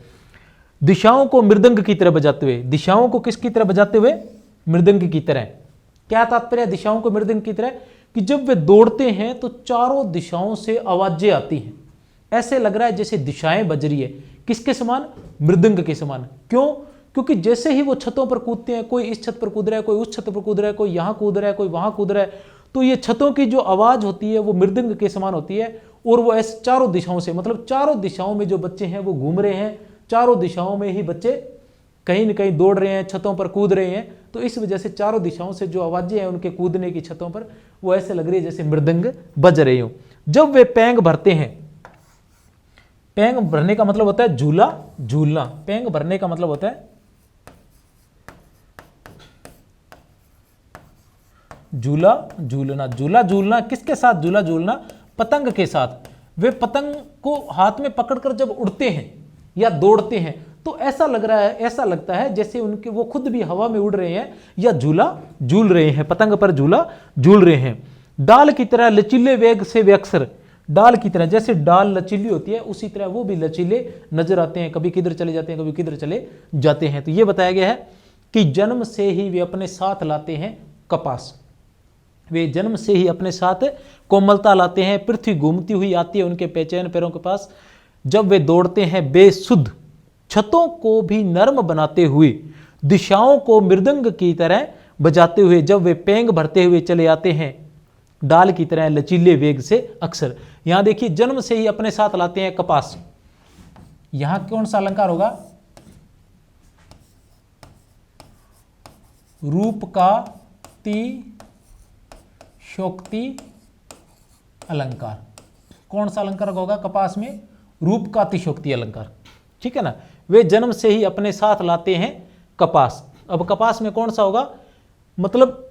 दिशाओं को मृदंग की तरह बजाते हुए। दिशाओं को किसकी तरह बजाते हुए? मृदंग की तरह। क्या तात्पर्य है दिशाओं को मृदंग की तरह? कि जब वे दौड़ते हैं तो चारों दिशाओं से आवाजें आती हैं, ऐसे लग रहा है जैसे दिशाएं बज रही है। किसके समान? मृदंग के समान। क्यों? क्योंकि जैसे ही वो छतों पर कूदते हैं, कोई इस छत पर कूद रहा है, कोई उस छत पर कूद रहा है, कोई यहां कूद रहा है, कोई वहां कूद रहा है, तो ये छतों की जो आवाज होती है वो मृदंग के समान होती है। और वो ऐसे चारों दिशाओं से, मतलब चारों दिशाओं में जो बच्चे हैं वो घूम रहे हैं, चारों दिशाओं में ही बच्चे कहीं न कहीं दौड़ रहे हैं, छतों पर कूद रहे हैं। तो इस वजह से चारों दिशाओं से जो आवाजें हैं उनके कूदने की छतों पर, वो ऐसे लग रही है जैसे मृदंग बज रही हो। जब वे पैंग भरते हैं, पैंग भरने का मतलब होता है झूला झूलना। पैंग भरने का मतलब होता है झूला झूलना। झूला झूलना किसके साथ? झूला झूलना पतंग के साथ। वे पतंग को हाथ में पकड़कर जब उड़ते हैं या दौड़ते हैं तो ऐसा लग रहा है, ऐसा लगता है जैसे उनके वो खुद भी हवा में उड़ रहे हैं या झूला झूल रहे हैं, पतंग पर झूला झूल रहे हैं। डाल की तरह लचीले वेग से वे अक्सर, डाल की तरह, जैसे डाल लचीली होती है उसी तरह वो भी लचीले नजर आते हैं, कभी किधर चले जाते हैं, कभी किधर चले जाते हैं। तो ये बताया गया है कि जन्म से ही वे अपने साथ लाते हैं कपास। वे जन्म से ही अपने साथ कोमलता लाते हैं। पृथ्वी घूमती हुई आती है उनके बेचैन पैरों के पास। जब वे दौड़ते हैं बेसुध, छतों को भी नर्म बनाते हुए, दिशाओं को मृदंग की तरह बजाते हुए, जब वे पेंग भरते हुए चले आते हैं डाल की तरह लचीले वेग से अक्सर। यहां देखिए जन्म से ही अपने साथ लाते हैं कपास। यहां कौन सा अलंकार होगा? रूप का शोक्ति अलंकार। कौन सा अलंकार होगा कपास में? रूप का अतिशोक्ति अलंकार। ठीक है ना। वे जन्म से ही अपने साथ लाते हैं कपास। अब कपास में कौन सा होगा? मतलब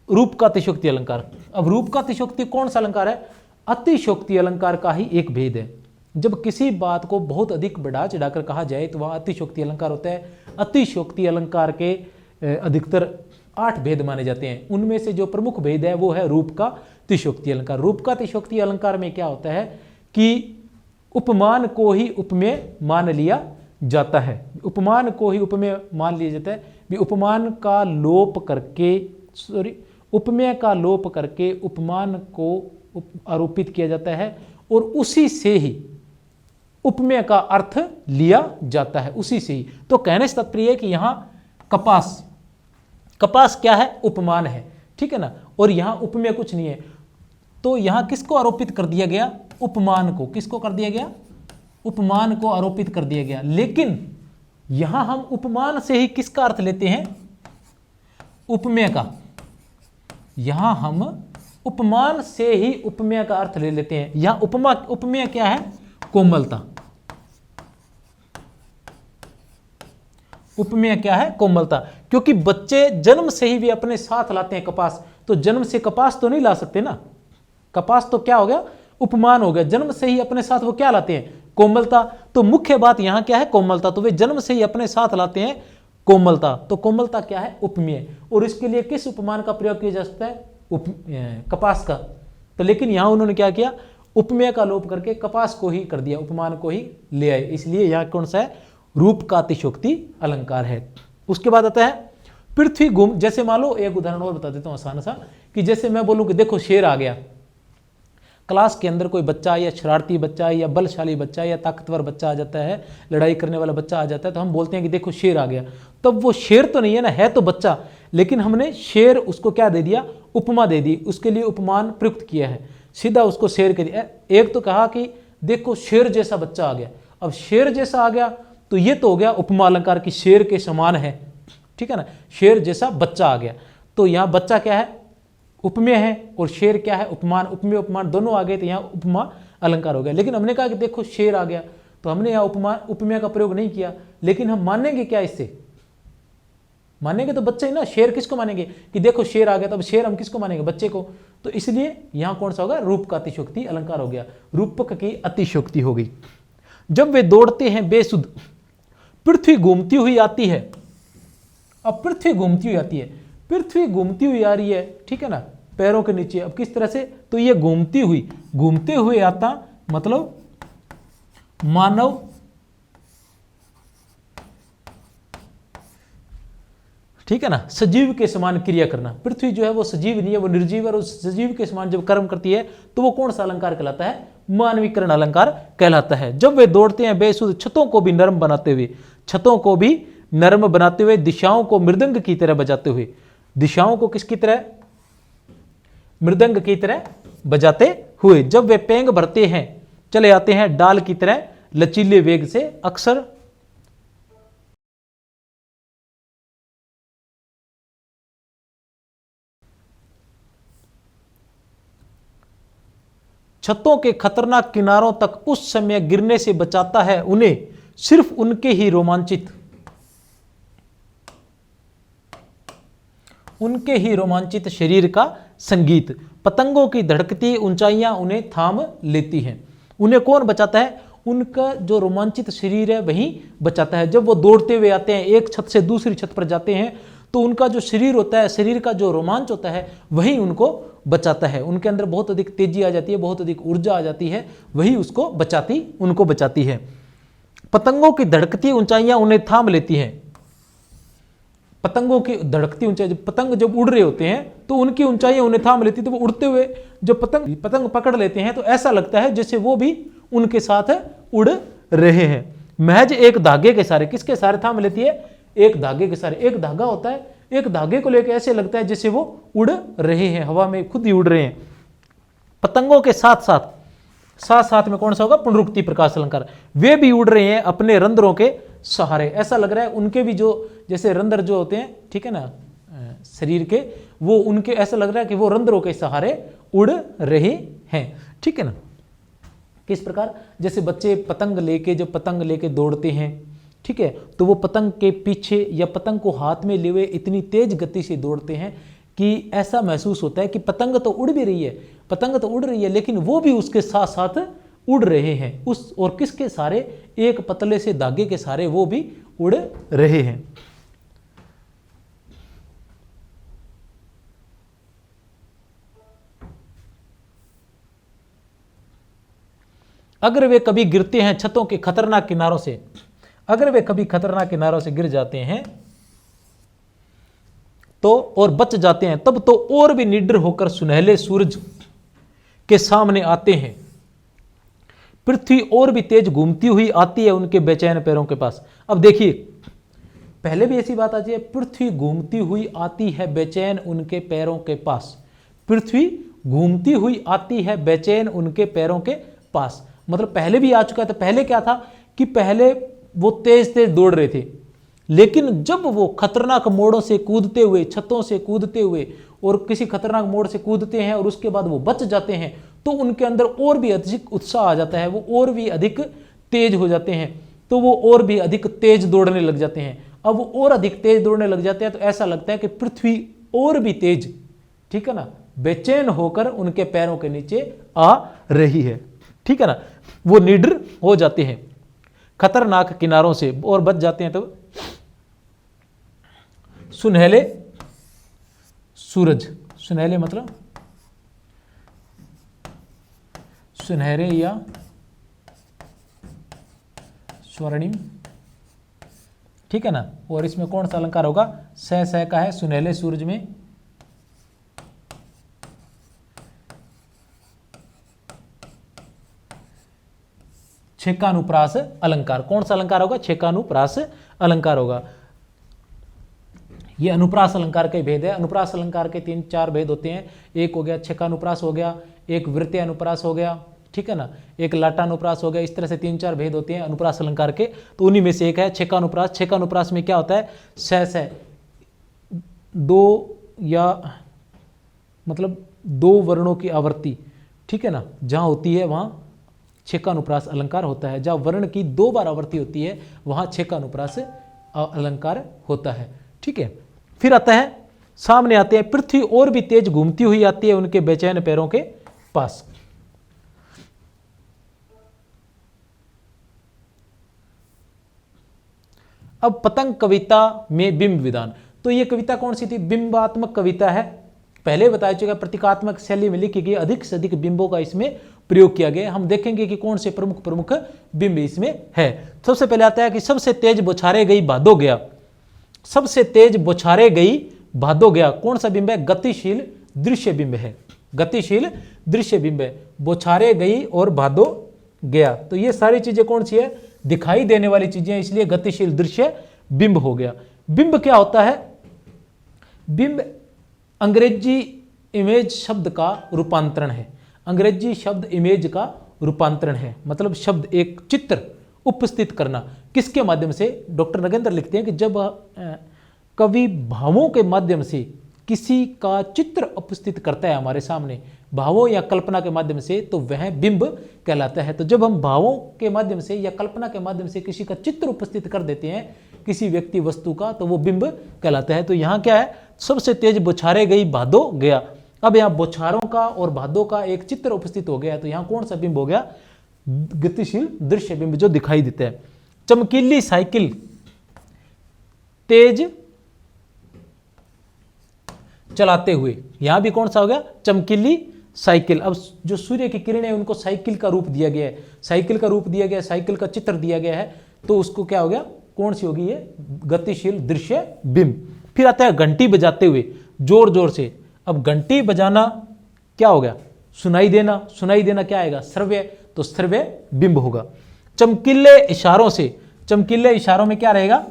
रूप का अतिशोक्ति अलंकार। अब रूप का अतिशोक्ति कौन सा अलंकार है? अतिशोक्ति अलंकार का ही एक भेद है। जब किसी बात को बहुत अधिक बढ़ा चढ़ाकर कहा जाए तो वह अतिशोक्ति अलंकार होता है। अतिशोक्ति अलंकार के अधिकतर 8 भेद माने जाते हैं। उनमें से जो प्रमुख भेद है वो है रूप का अतिशोक्ति अलंकार। रूप का अतिशोक्ति अलंकार में क्या होता है कि उपमान को ही उपमेय मान लिया जाता है। उपमान को ही उपमेय मान लिया जाता है। उपमान का लोप करके, उपमेय का लोप करके उपमान को आरोपित किया जाता है और उसी से ही उपमेय का अर्थ लिया जाता है उसी से ही। तो कहने से तात्पर्य है कि यहां कपास, कपास क्या है? उपमान है, ठीक है ना, और यहां उपमेय कुछ नहीं है। तो यहां किसको आरोपित कर दिया गया? उपमान को। किसको कर दिया गया? उपमान को आरोपित कर दिया गया। लेकिन यहां हम उपमान से ही किसका अर्थ लेते हैं? उपमेय का। यहां हम उपमान से ही उपमेय का अर्थ ले लेते हैं। यहां उपमेय क्या है? कोमलता। उपमेय क्या है? कोमलता। क्योंकि बच्चे जन्म से ही वे अपने साथ लाते हैं कपास, तो जन्म से कपास तो नहीं ला सकते ना। कपास तो क्या हो गया? उपमान हो गया। जन्म से ही अपने साथ वो क्या लाते हैं? कोमलता। तो मुख्य बात यहां क्या है? कोमलता। तो वे जन्म से ही अपने साथ लाते हैं कोमलता। तो कोमलता क्या है? उपमेय। और इसके लिए किस उपमान का प्रयोग किया जा सकता है? कपास का। तो लेकिन यहां उन्होंने क्या किया? उपमेय का लोप करके कपास को ही कर दिया, उपमान को ही ले आए। इसलिए यहां कौन सा है? रूप का अतिशयोक्ति अलंकार है। उसके बाद आता है पृथ्वी घूम। जैसे मान लो एक उदाहरण और बता देता हूं आसान सा, कि जैसे मैं बोलूं कि देखो शेर आ गया। क्लास के अंदर कोई बच्चा या शरारती बच्चा या बलशाली बच्चा या ताकतवर बच्चा आ जाता है, लड़ाई करने वाला बच्चा आ जाता है, तो हम बोलते हैं कि देखो शेर आ गया। तब वो शेर तो नहीं है ना, है तो बच्चा, लेकिन हमने शेर उसको क्या दे दिया? उपमा दे दी, उसके लिए उपमान प्रयुक्त किया है, सीधा उसको शेर के दिया। एक तो कहा कि देखो शेर जैसा बच्चा आ गया। अब शेर जैसा आ गया तो ये तो हो गया उपमा अलंकार की, शेर के समान है, ठीक है ना। शेर जैसा बच्चा आ गया, तो यहां बच्चा क्या है? उपमेय है, और शेर क्या है? उपमान। उपमेय उपमान दोनों आ गए, तो यहां उपमा अलंकार हो गया। लेकिन हमने कहा कि देखो शेर आ गया, तो हमने यहां उपमेय का प्रयोग नहीं किया। लेकिन हम मानेंगे क्या इससे? मानेंगे तो बच्चे ही ना। शेर किसको मानेंगे? कि देखो शेर आ गया, तो अब शेर हम किसको मानेंगे? बच्चे को। तो इसलिए यहां कौन सा होगा? रूप का अतिशयोक्ति अलंकार हो गया, रूपक की अतिशयोक्ति हो गई। जब वे दौड़ते हैं बेसुध, पृथ्वी घूमती हुई आती है। अब पृथ्वी घूमती हुई आती है, पृथ्वी घूमती हुई आ रही है, ठीक है ना, पैरों के नीचे। अब किस तरह से? तो ये घूमती हुई, घूमते हुए आता मतलब मानव ठीक है ना, सजीव के समान क्रिया करना। पृथ्वी जो है वो सजीव नहीं है, वो निर्जीव है, और उस सजीव के समान जब कर्म करती है तो वो कौन सा अलंकार कहलाता है? मानवीकरण अलंकार कहलाता है। जब वे दौड़ते हैं बेसुध, छतों को भी नरम बनाते हुए, छतों को भी नरम बनाते हुए, दिशाओं को मृदंग की तरह बजाते हुए। दिशाओं को किसकी तरह? मृदंग की तरह बजाते हुए। जब वे पेंग भरते हैं, चले आते हैं डाल की तरह लचीले वेग से। अक्सर छतों के खतरनाक किनारों तक उस समय गिरने से बचाता है उन्हें सिर्फ उनके ही रोमांचित शरीर का संगीत। पतंगों की धड़कती ऊंचाइयां उन्हें थाम लेती हैं। उन्हें कौन बचाता है? उनका जो रोमांचित शरीर है वही बचाता है। जब वो दौड़ते हुए आते हैं, एक छत से दूसरी छत पर जाते हैं, तो उनका जो शरीर होता है, शरीर का जो रोमांच होता है, वही उनको बचाता है। उनके अंदर बहुत अधिक तेजी आ जाती है, बहुत अधिक ऊर्जा आ जाती है, वही उनको बचाती है। पतंगों की धड़कती ऊंचाइयां उन्हें थाम लेती हैं। पतंगों की धड़कती ऊंचाई, जब पतंग जब उड़ रहे होते हैं तो उनकी ऊंचाइयां उन्हें थाम लेती, तो वो उड़ते हुए जब पतंग पकड़ लेते हैं तो ऐसा लगता है जैसे वो भी उनके साथ उड़ रहे हैं। महज एक धागे के सहारे, किसके सहारे थाम लेती है? एक धागे के सहारे। एक धागा होता है, एक धागे को लेकर ऐसे लगता है जैसे वो उड़ रहे हैं, हवा में खुद ही उड़ रहे हैं। पतंगों के साथ साथ में कौन सा होगा? पुनरुक्ति प्रकाश अलंकार। वे भी उड़ रहे हैं अपने रंध्रों के सहारे। ऐसा लग रहा है उनके भी जो जैसे रंध्र जो होते हैं, ठीक है ना, शरीर के, वो उनके ऐसा लग रहा है कि वो रंध्रों के सहारे उड़ रहे हैं, ठीक है ना। किस प्रकार? जैसे बच्चे पतंग लेके दौड़ते हैं, ठीक है, तो वो पतंग के पीछे या पतंग को हाथ में लिए हुए इतनी तेज गति से दौड़ते हैं कि ऐसा महसूस होता है कि पतंग तो उड़ रही है, लेकिन वो भी उसके साथ साथ उड़ रहे हैं। उस और किसके सहारे? एक पतले से धागे के सहारे वो भी उड़ रहे हैं। अगर वे कभी गिरते हैं छतों के खतरनाक किनारों से, अगर वे कभी खतरनाक किनारों से गिर जाते हैं तो और बच जाते हैं, तब तो और भी निडर होकर सुनहले सूरज के सामने आते हैं। पृथ्वी और भी तेज घूमती हुई आती है उनके बेचैन पैरों के पास। अब देखिए, पहले भी ऐसी बात आती है, पृथ्वी घूमती हुई आती है बेचैन उनके पैरों के पास। पृथ्वी घूमती हुई आती है बेचैन उनके पैरों के पास, मतलब पहले भी आ चुका था। पहले क्या था कि पहले वो तेज तेज दौड़ रहे थे, लेकिन जब वो खतरनाक मोड़ों से कूदते हुए, छतों से कूदते हुए और किसी खतरनाक मोड़ से कूदते हैं और उसके बाद वो बच जाते हैं, तो उनके अंदर और भी अधिक उत्साह आ जाता है, वो और भी अधिक तेज हो जाते हैं, तो वो और भी अधिक तेज दौड़ने लग जाते हैं। अब वो और अधिक तेज दौड़ने लग जाते हैं तो ऐसा लगता है कि पृथ्वी और भी तेज, ठीक है ना, बेचैन होकर उनके पैरों के नीचे आ रही है, ठीक है ना। वो निडर हो जाते हैं खतरनाक किनारों से और बच जाते हैं। तो सुनहले सूरज, सुनहले मतलब सुनहरे या स्वर्णिम, ठीक है ना। और इसमें कौन सा अलंकार होगा, सह का है, सुनहले सूरज में छेकानुप्रास अलंकार। कौन सा अलंकार होगा, छेकानुप्रास अलंकार होगा। ये अनुप्रास अलंकार का भेद है। अनुप्रास अलंकार के 3-4 भेद होते हैं। एक हो गया छेकानुप्रास हो गया, एक वृत्तीय अनुप्रास हो गया, ठीक है ना, एक लाटानुप्रास हो गया। इस तरह से 3-4 भेद होते हैं अनुप्रास अलंकार के, तो उन्हीं में से एक है छेकानुप्रास। छेकानुप्रास में क्या होता है, सह दो या मतलब 2 वर्णों की आवृत्ति, ठीक है ना, जहां होती है वहां छेकानुप्रास अलंकार होता है। जहां वर्ण की 2 बार आवृत्ति होती है वहां छेकानुप्रास अलंकार होता है, ठीक है। फिर आता है, सामने आते हैं, पृथ्वी और भी तेज घूमती हुई आती है उनके बेचैन पैरों के पास। अब पतंग कविता में बिंब विधान, तो ये कविता कौन सी थी, बिंबात्मक कविता है। पहले बताया चुका, प्रतीकात्मक शैली में लिखी गई, अधिक से अधिक बिंबों का इसमें प्रयोग किया गया। हम देखेंगे कि कौन से प्रमुख प्रमुख बिंब इसमें है। सबसे पहले आता है कि सबसे तेज बौछारे गई भादो गया। सबसे तेज बौछारे गई भादो गया, कौन सा बिंब है, गतिशील दृश्य बिंब है। गतिशील दृश्य बिंब है, बौछारे गई और भादो गया, तो ये सारी चीजें कौन सी है, दिखाई देने वाली चीजें, इसलिए गतिशील दृश्य बिंब हो गया। बिंब क्या होता है, बिंब अंग्रेजी इमेज शब्द का रूपांतरण है। अंग्रेजी शब्द इमेज का रूपांतरण है, मतलब शब्द एक चित्र उपस्थित करना। किसके माध्यम से, डॉक्टर नगेंद्र लिखते हैं कि जब कवि भावों के माध्यम से किसी का चित्र उपस्थित करता है हमारे सामने, भावों या कल्पना के माध्यम से, तो वह बिंब कहलाता है। तो जब हम भावों के माध्यम से या कल्पना के माध्यम से किसी का चित्र उपस्थित कर देते हैं, किसी व्यक्ति वस्तु का, तो वो बिंब कहलाता है। तो यहाँ क्या है, सबसे तेज बौछारे गई भादो गया। अब यहाँ बौछारों का और भादों का एक चित्र उपस्थित हो गया, तो यहाँ कौन सा बिंब हो गया, गतिशील दृश्य बिंब जो दिखाई देता है। चमकीली साइकिल तेज चलाते हुए, यहां भी कौन सा हो गया, चमकीली साइकिल। अब जो सूर्य की किरणें उनको साइकिल का रूप दिया गया है, साइकिल का रूप दिया गया है, साइकिल का चित्र दिया गया है, तो उसको क्या हो गया, कौन सी होगी ये, गतिशील दृश्य बिंब। फिर आता है घंटी बजाते हुए जोर जोर से। अब घंटी बजाना क्या हो गया, सुनाई देना। सुनाई देना क्या आएगा, श्रव्य, तो श्रव्य बिंब होगा। चमकीले इशारों से, चमकीले इशारों में क्या रहेगा,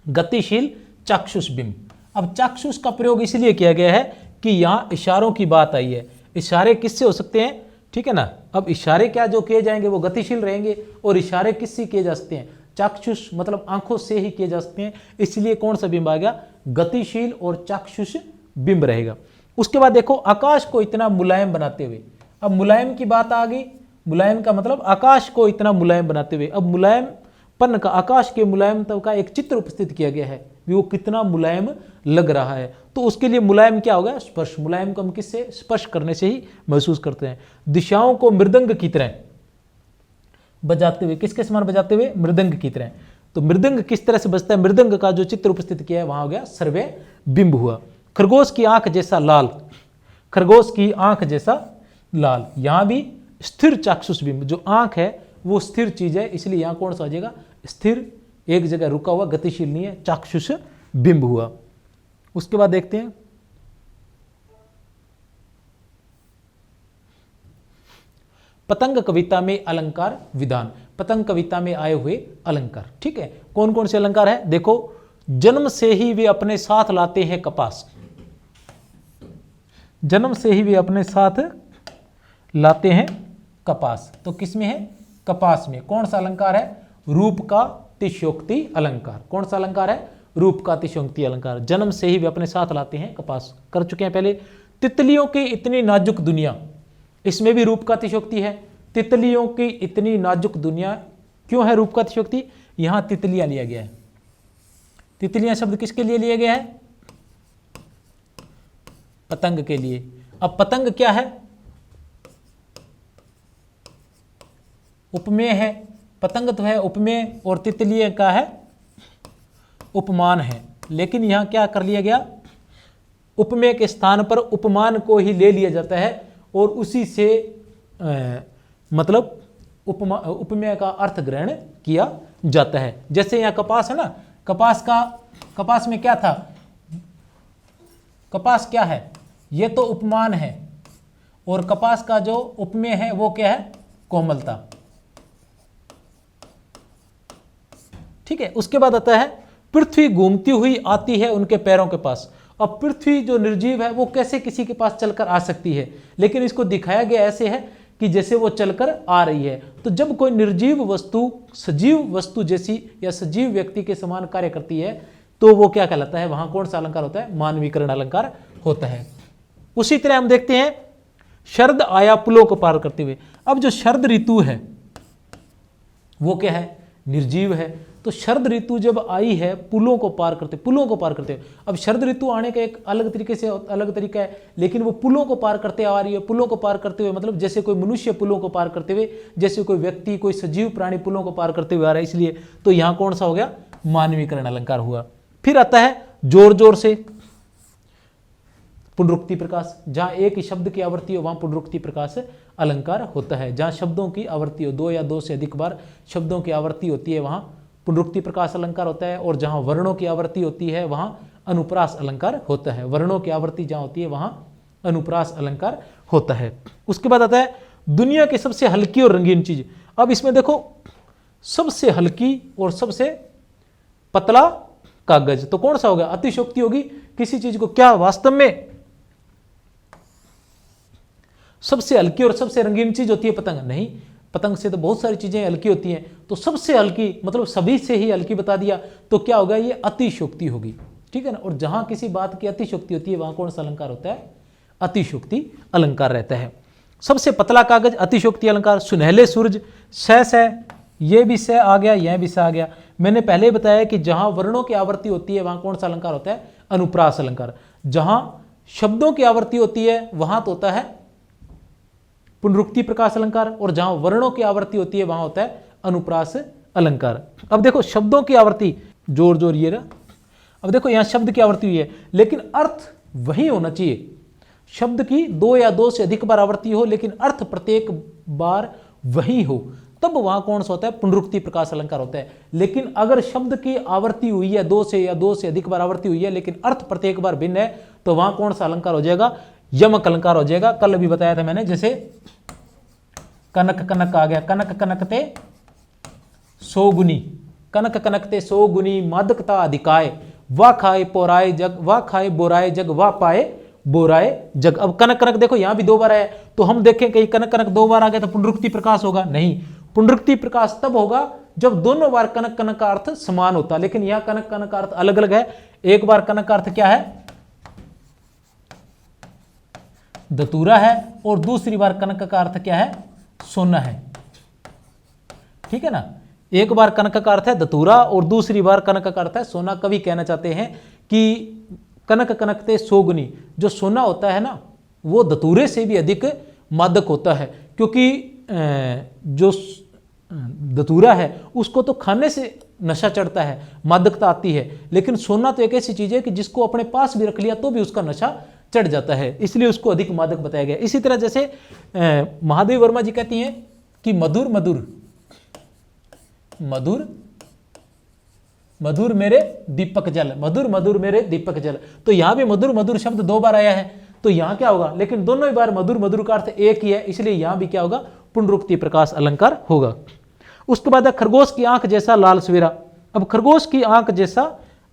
गतिशील चाक्षुष बिंब। अब चाक्षुष का प्रयोग इसलिए किया गया है कि यहां इशारों की बात आई है। इशारे किससे हो सकते हैं, ठीक है ना। अब इशारे क्या जो किए जाएंगे वो गतिशील रहेंगे, और इशारे किससे किए जा सकते हैं, चाक्षुष मतलब आंखों से ही किए जा सकते हैं, इसलिए कौन सा बिंब आ गया, गतिशील और चाक्षुष बिंब रहेगा। उसके बाद देखो, आकाश को इतना मुलायम बनाते हुए। अब मुलायम की बात आ गई, मुलायम का मतलब आकाश को इतना मुलायम बनाते हुए। अब मुलायमपन का, आकाश के मुलायमता का एक चित्र उपस्थित किया गया है, वो कितना मुलायम लग रहा है, तो उसके लिए मुलायम क्या होगा, स्पर्श। मुलायम को हम किससे, स्पर्श करने से ही महसूस करते हैं। दिशाओं को मृदंग की तरह बजाते हुए, किसके समान बजाते हुए, मृदंग की तरह। तो मृदंग किस तरह से बजता है, मृदंग का जो चित्र उपस्थित किया है वहां हो गया श्रव्य बिंब हुआ। खरगोश की आंख जैसा लाल, खरगोश की आंख जैसा लाल, यहां भी स्थिर चाक्षुष बिंब। जो आंख है वो स्थिर चीज है, इसलिए यहां कौन सा आ जाएगा, स्थिर, एक जगह रुका हुआ, गतिशील नहीं है, चाक्षुष बिंब हुआ। उसके बाद देखते हैं, पतंग कविता में अलंकार विधान, पतंग कविता में आए हुए अलंकार। ठीक है, कौन कौन से अलंकार है? देखो, जन्म से ही वे अपने साथ लाते हैं कपास, जन्म से ही वे अपने साथ लाते हैं कपास, तो किस में है? कपास में। कौन सा अलंकार है? रूप का अतिशयोक्ति अलंकार। कौन सा अलंकार है? रूप का अतिशयोक्ति अलंकार। जन्म से ही वे अपने साथ लाते हैं कपास, कर चुके हैं पहले। तितलियों की इतनी नाजुक दुनिया, इसमें भी रूप का अतिशयोक्ति है। तितलियों की इतनी नाजुक दुनिया, क्यों है रूप का अतिशयोक्ति? यहां तितलियां लिया गया है। तितलियां शब्द किसके लिए लिया गया है? पतंग के लिए। अब पतंग क्या है? उपमेय है। पतंग तो है उपमेय और तितलियां का है उपमान है, लेकिन यहां क्या कर लिया गया? उपमेय के स्थान पर उपमान को ही ले लिया जाता है और उसी से मतलब उपमेय का अर्थ ग्रहण किया जाता है। जैसे यहां कपास है ना, कपास में क्या था? कपास क्या है? ये तो उपमान है, और कपास का जो उपमेय है वो क्या है? कोमलता। ठीक है, उसके बाद आता है पृथ्वी घूमती हुई आती है उनके पैरों के पास। अब पृथ्वी जो निर्जीव है वो कैसे किसी के पास चलकर आ सकती है? लेकिन इसको दिखाया गया ऐसे है कि जैसे वो चलकर आ रही है। तो जब कोई निर्जीव वस्तु सजीव वस्तु जैसी या सजीव व्यक्ति के समान कार्य करती है तो वो क्या कहलाता है? वहां कौन सा अलंकार होता है? मानवीकरण अलंकार होता है। उसी तरह हम देखते हैं शरद आया पुलों को पार करते हुए। अब जो शरद ऋतु है वो क्या है? निर्जीव है। तो शरद ऋतु जब आई है पुलों को पार करते हुए। अब शरद ऋतु आने का एक अलग तरीका है, लेकिन वो पुलों को पार करते आ रही है। पुलों को पार करते हुए मतलब जैसे कोई मनुष्य पुलों को पार करते हुए, जैसे कोई व्यक्ति, कोई सजीव प्राणी पुलों को पार करते हुए आ रहा है, इसलिए तो यहां कौन सा हो गया? मानवीकरण अलंकार हुआ। फिर आता है जोर जोर से, पुनरुक्ति प्रकाश। जहां एक ही शब्द की आवृत्ति हो वहां पुनरुक्ति प्रकाश अलंकार होता है। जहां शब्दों की आवृत्ति हो, 2 या 2 से अधिक बार शब्दों की आवृत्ति होती है वहां पुनरुक्ति प्रकाश अलंकार होता है। और जहां वर्णों की आवृत्ति होती है वहां अनुप्रास अलंकार होता है। वर्णों की आवृत्ति जहां होती है वहां अनुप्रास अलंकार होता है। उसके बाद आता है दुनिया की सबसे हल्की और रंगीन चीज। अब इसमें देखो, सबसे हल्की और सबसे पतला कागज, तो कौन सा होगा? अतिशयोक्ति होगी। किसी चीज को क्या वास्तव में सबसे हल्की और सबसे रंगीन चीज होती है? पतंग नहीं, पतंग से तो बहुत सारी चीजें हल्की होती हैं। तो सबसे हल्की मतलब सभी से ही हल्की बता दिया, तो क्या होगा? ये अतिशयोक्ति होगी। ठीक है ना। और जहां किसी बात की अतिशयोक्ति होती है वहां कौन सा अलंकार होता है? अतिशयोक्ति अलंकार रहता है। सबसे पतला कागज अतिशयोक्ति अलंकार। सुनहले सूरज, स ये भी स आ गया, यह भी स आ गया। मैंने पहले बताया कि जहां वर्णों की आवृत्ति होती है वहां कौन सा अलंकार होता है? अनुप्रास अलंकार। जहां शब्दों की आवृत्ति होती है वहां तो होता है पुनरुक्ति प्रकाश अलंकार, और जहां वर्णों की आवृत्ति होती है वहां होता है अनुप्रास अलंकार। अब देखो शब्दों की आवृत्ति, जोर जोर ये रहा। अब देखो यहां शब्द की आवृत्ति हुई है, लेकिन अर्थ वही होना चाहिए। शब्द की 2 या 2 से अधिक बार आवृत्ति हो, लेकिन अर्थ प्रत्येक बार वही हो, तब वहां कौन सा होता है? पुनरुक्ति प्रकाश अलंकार होता है। लेकिन अगर शब्द की आवृत्ति हुई है 2 से या 2 से अधिक बार आवृत्ति हुई है, लेकिन अर्थ प्रत्येक बार भिन्न है, तो वहां कौन सा अलंकार हो जाएगा? यमक अलंकार हो जाएगा। कल भी बताया था मैंने, जैसे कनक कनक आ गया, कनक कनकते सोगुनी, कनक कनकते सोगुनी मादकता अधिकाय, वाह खाए पोराए जग, वाह खाए बोराए जग, वाह पाए बोराए जग। अब कनक कनक देखो यहां भी 2 बार आया, तो हम देखें कहीं कनक कनक 2 बार आ गया तो पुनरुक्ति प्रकाश होगा? नहीं, पुनरुक्ति प्रकाश तब होगा जब दोनों बार कनक कनक का अर्थ समान होता। लेकिन यहां कनक कनक का अर्थ अलग अलग है। एक बार कनक का अर्थ क्या है? दतूरा है, और दूसरी बार कनक का अर्थ क्या है? सोना है। ठीक है ना। एक बार कनक का अर्थ है दतूरा और दूसरी बार कनक का अर्थ है सोना। कवि कहना चाहते हैं कि कनक कनकते सोगुनी, जो सोना होता है ना वो दतूरे से भी अधिक मादक होता है, क्योंकि जो दतूरा है उसको तो खाने से नशा चढ़ता है, मादकता आती है। लेकिन सोना तो एक ऐसी चीज है कि जिसको अपने पास भी रख लिया तो भी उसका नशा चढ़ जाता है, इसलिए उसको अधिक मादक बताया गया। इसी तरह जैसे महादेवी वर्मा जी कहती हैं कि मधुर मधुर मधुर मधुर मेरे दीपक जल, मधुर मधुर मेरे दीपक जल। तो यहां भी मधुर मधुर शब्द 2 बार आया है, तो यहां क्या होगा? लेकिन दोनों ही बार मधुर मधुर का अर्थ एक ही है, इसलिए यहां भी क्या होगा? पुनरुक्ति प्रकाश अलंकार होगा। उसके बाद है खरगोश की आंख जैसा लाल सवेरा। अब खरगोश की आंख जैसा,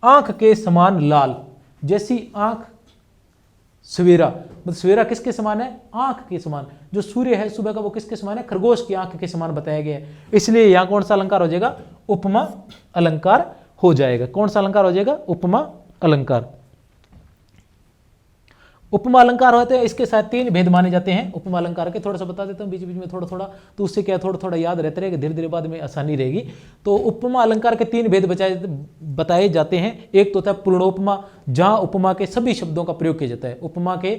आंख के समान लाल, जैसी आंख सवेरा, मतलब सवेरा किसके समान है? आंख के समान। जो सूर्य है सुबह का वो किसके समान है? खरगोश की आंख के समान बताया गया है। इसलिए यहां कौन सा अलंकार हो जाएगा? उपमा अलंकार हो जाएगा। कौन सा अलंकार हो जाएगा? उपमा अलंकार। उपमा अलंकार होते हैं, इसके साथ 3 भेद माने जाते हैं उपमा अलंकार के। थोड़ा सा बता देता हूँ बीच बीच में थोड़ा थोड़ा, तो उससे क्या थोड़ा थोड़ा याद रहते रहेगा, धीरे धीरे बाद में आसानी रहेगी। तो उपमा अलंकार के 3 भेद बताए जाते हैं। एक तो होता है पूर्णोपमा, जहां उपमा के सभी शब्दों का प्रयोग किया जाता है। उपमा के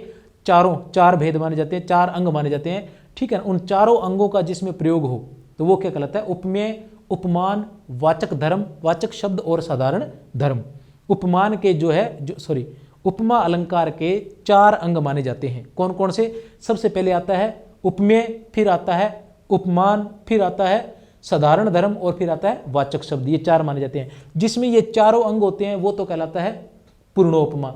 4 भेद माने जाते हैं, 4 अंग माने जाते हैं, ठीक है। उन 4 अंगों का जिसमें प्रयोग हो तो वो क्या कहलाता है? उपमेय, उपमान, वाचक धर्म, वाचक शब्द और साधारण धर्म। उपमान के जो है उपमा अलंकार के 4 अंग माने जाते हैं। कौन कौन से? सबसे पहले आता है उपमेय, फिर आता है उपमान, फिर आता है साधारण धर्म और फिर आता है वाचक शब्द। ये 4 माने जाते हैं। जिसमें ये चारों अंग होते हैं वो तो कहलाता है पूर्णोपमा।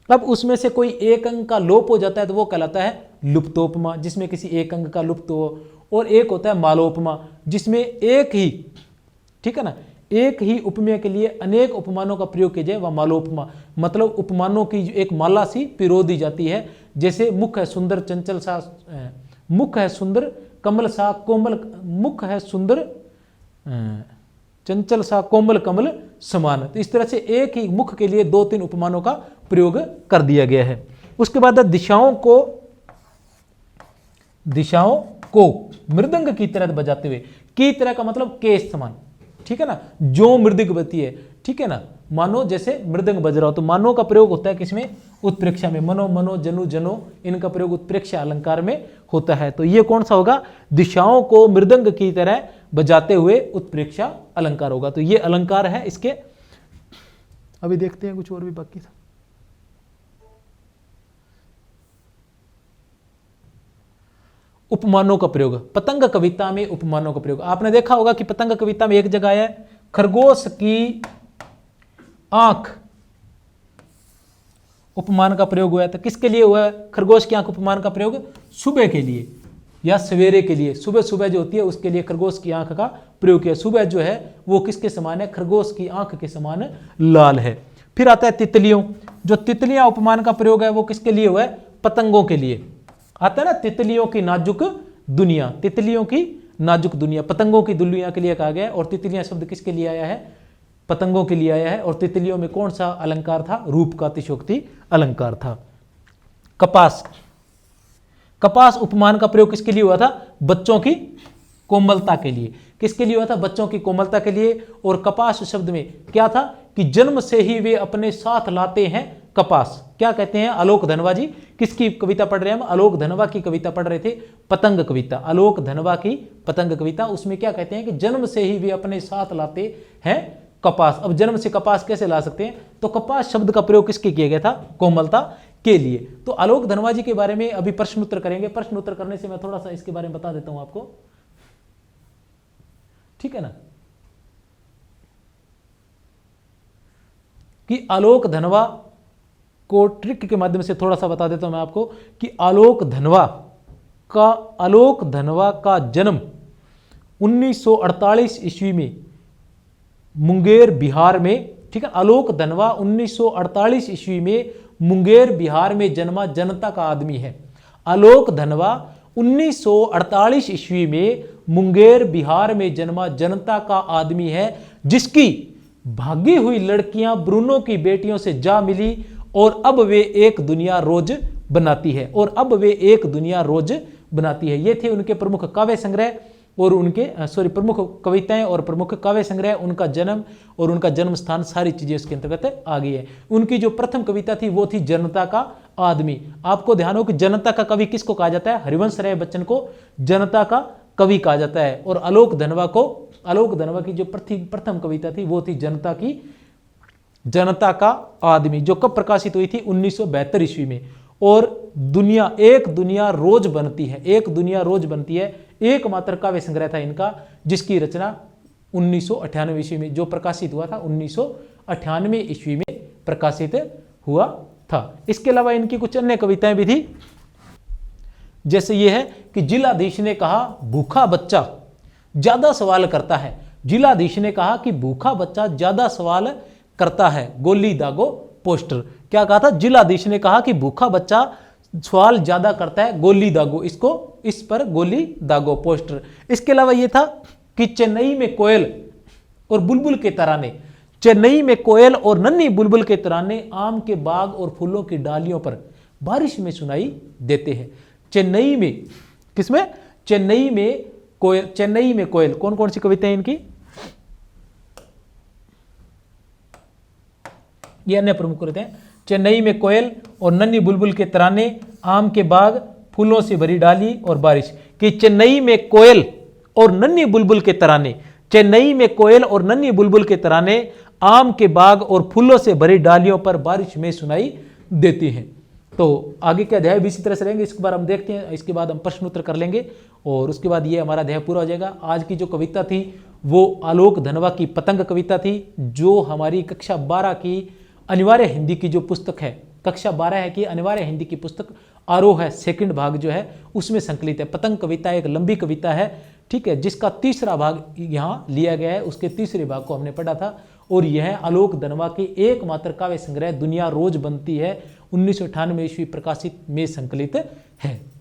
अब उसमें से कोई एक अंग का लोप हो जाता है तो वो कहलाता है लुप्तोपमा, जिसमें किसी एक अंग का लुप्त हो। और एक होता है मालोपमा, जिसमें एक ही, ठीक है ना, एक ही उपमेय के लिए अनेक उपमानों का प्रयोग किया जाए, वह मालोपमा। मतलब उपमानों की एक माला सी पिरो दी जाती है। जैसे मुख है सुंदर चंचल सा, मुख है सुंदर कमल सा कोमल, मुख है सुंदर चंचल सा कोमल कमल समान। तो इस तरह से एक ही मुख के लिए 2-3 उपमानों का प्रयोग कर दिया गया है। उसके बाद दिशाओं को मृदंग की तरह बजाते हुए, की तरह का मतलब के समान, ठीक है ना, जो मृदंग बजती है, ठीक है ना, मानो जैसे मृदंग बज रहा हो। तो मानो का प्रयोग होता है किसमें? उत्प्रेक्षा में। मनो मनो जनु जनो, इनका प्रयोग उत्प्रेक्षा अलंकार में होता है। तो ये कौन सा होगा? दिशाओं को मृदंग की तरह बजाते हुए उत्प्रेक्षा अलंकार होगा। तो ये अलंकार है इसके। अभी देखते हैं कुछ और भी बाकी था। उपमानों का प्रयोग, पतंग कविता में उपमानों का प्रयोग। आपने देखा होगा कि पतंग कविता में एक जगह है खरगोश की आंख, उपमान का प्रयोग हुआ है। तो किसके लिए हुआ है खरगोश की आंख उपमान का प्रयोग? सुबह के लिए या सवेरे के लिए। सुबह सुबह जो होती है उसके लिए खरगोश की आंख का प्रयोग किया। सुबह जो है वो किसके समान है? खरगोश की आंख के समान लाल है। फिर आता है तितलियों। जो तितलियां उपमान का प्रयोग है वो किसके लिए हुआ है? पतंगों के लिए। आता है ना, तितलियों की नाजुक दुनिया, तितलियों की नाजुक दुनिया, पतंगों की दुनिया के लिए कहा गया है। और तितलियां शब्द किसके लिए आया है? पतंगों के लिए आया है। और तितलियों में कौन सा अलंकार था? रूप का अतिशयोक्ति अलंकार था। कपास, कपास उपमान का प्रयोग किसके लिए हुआ था? बच्चों की कोमलता के लिए। किसके लिए हुआ था? बच्चों की कोमलता के लिए। और कपास शब्द में क्या था कि जन्म से ही वे अपने साथ लाते हैं कपास। क्या कहते हैं? आलोक धनवा जी किसकी कविता पढ़ रहे हैं हम? आलोक धनवा की कविता पढ़ रहे थे, पतंग कविता। आलोक धनवा की पतंग कविता, उसमें क्या कहते हैं कि जन्म से ही वे अपने साथ लाते हैं कपास। अब जन्म से कपास कैसे ला सकते हैं? तो कपास शब्द का प्रयोग किसके किया गया था? कोमलता के लिए। तो आलोक धनवा जी के बारे में अभी प्रश्न उत्तर करेंगे। प्रश्न उत्तर करने से मैं थोड़ा सा इसके बारे में बता देता हूं आपको, ठीक है ना, कि आलोक धनवा को ट्रिक के माध्यम से थोड़ा सा बता देता हूं मैं आपको कि आलोक धनवा का जन्म 1948 ईस्वी में मुंगेर बिहार में, ठीक है। आलोक धनवा 1948 ईस्वी में मुंगेर बिहार में जन्मा जनता का आदमी है। आलोक धनवा 1948 ईस्वी में मुंगेर बिहार में जन्मा जनता का आदमी है, जिसकी भागी हुई लड़कियां ब्रूनो की बेटियों से जा मिली और अब वे एक दुनिया रोज बनाती है। ये थे उनके प्रमुख काव्य संग्रह और उनके प्रमुख कविताएं और प्रमुख काव्य संग्रह, उनका जन्म और उनका जन्म स्थान, सारी चीजें इसके अंतर्गत आ गई है। उनकी जो प्रथम कविता थी वो थी जनता का आदमी। आपको ध्यान हो कि जनता का कवि किसको कहा जाता है? हरिवंश राय बच्चन को जनता का कवि कहा जाता है। और आलोक धनवा की जो प्रथम कविता थी वो थी जनता का आदमी, जो कब प्रकाशित हुई थी? 1972 ईस्वी में। और एक दुनिया रोज बनती है एकमात्र काव्य संग्रह था इनका, जिसकी रचना 1998 ईस्वी में जो प्रकाशित हुआ था, 1998 ईस्वी में प्रकाशित हुआ था। इसके अलावा इनकी कुछ अन्य कविताएं भी थी, जैसे ये है कि जिलाधीश ने कहा भूखा बच्चा ज्यादा सवाल करता है। जिलाधीश ने कहा कि भूखा बच्चा ज्यादा सवाल करता है, गोली दागो पोस्टर। क्या कहा था? जिलाधीश ने कहा कि भूखा बच्चा सवाल ज्यादा करता है, गोली दागो, इसको इस पर गोली दागो पोस्टर। इसके अलावा यह था कि चेन्नई में कोयल और बुलबुल के तराने, चेन्नई में कोयल और नन्ही बुलबुल के तराने आम के बाग और फूलों की डालियों पर बारिश में सुनाई देते हैं। चेन्नई में, किसमें? चेन्नई में कोयल, चेन्नई में कोयल, कौन कौन सी कविताएं इनकी? ये अन्य प्रमुख कविताएं हैं। चेन्नई में कोयल और नन्ही बुलबुल के तराने, आम के बाग, फूलों से भरी डाली और बारिश। कि चेन्नई में कोयल और नन्ही बुलबुल के तराने, चेन्नई में कोयल और नन्ही बुलबुल के तराने आम के बाग और फूलों से भरी डालियों पर बारिश में सुनाई देती हैं। तो आगे के अध्याय भी इसी तरह से रहेंगे, इसके बार हम देखते हैं, इसके बाद हम प्रश्न उत्तर कर लेंगे और उसके बाद ये हमारा अध्याय पूरा हो जाएगा। आज की जो कविता थी वो आलोक धनवा की पतंग कविता थी, जो हमारी कक्षा 12 की अनिवार्य हिंदी की जो पुस्तक है, कक्षा 12 है कि अनिवार्य हिंदी की पुस्तक आरोह है, सेकंड भाग जो है उसमें संकलित है। पतंग कविता एक लंबी कविता है, ठीक है, जिसका तीसरा भाग यहाँ लिया गया है, उसके तीसरे भाग को हमने पढ़ा था। और यह आलोक धनवा की एकमात्र काव्य संग्रह दुनिया रोज बनती है 1998 ईस्वी प्रकाशित में संकलित है।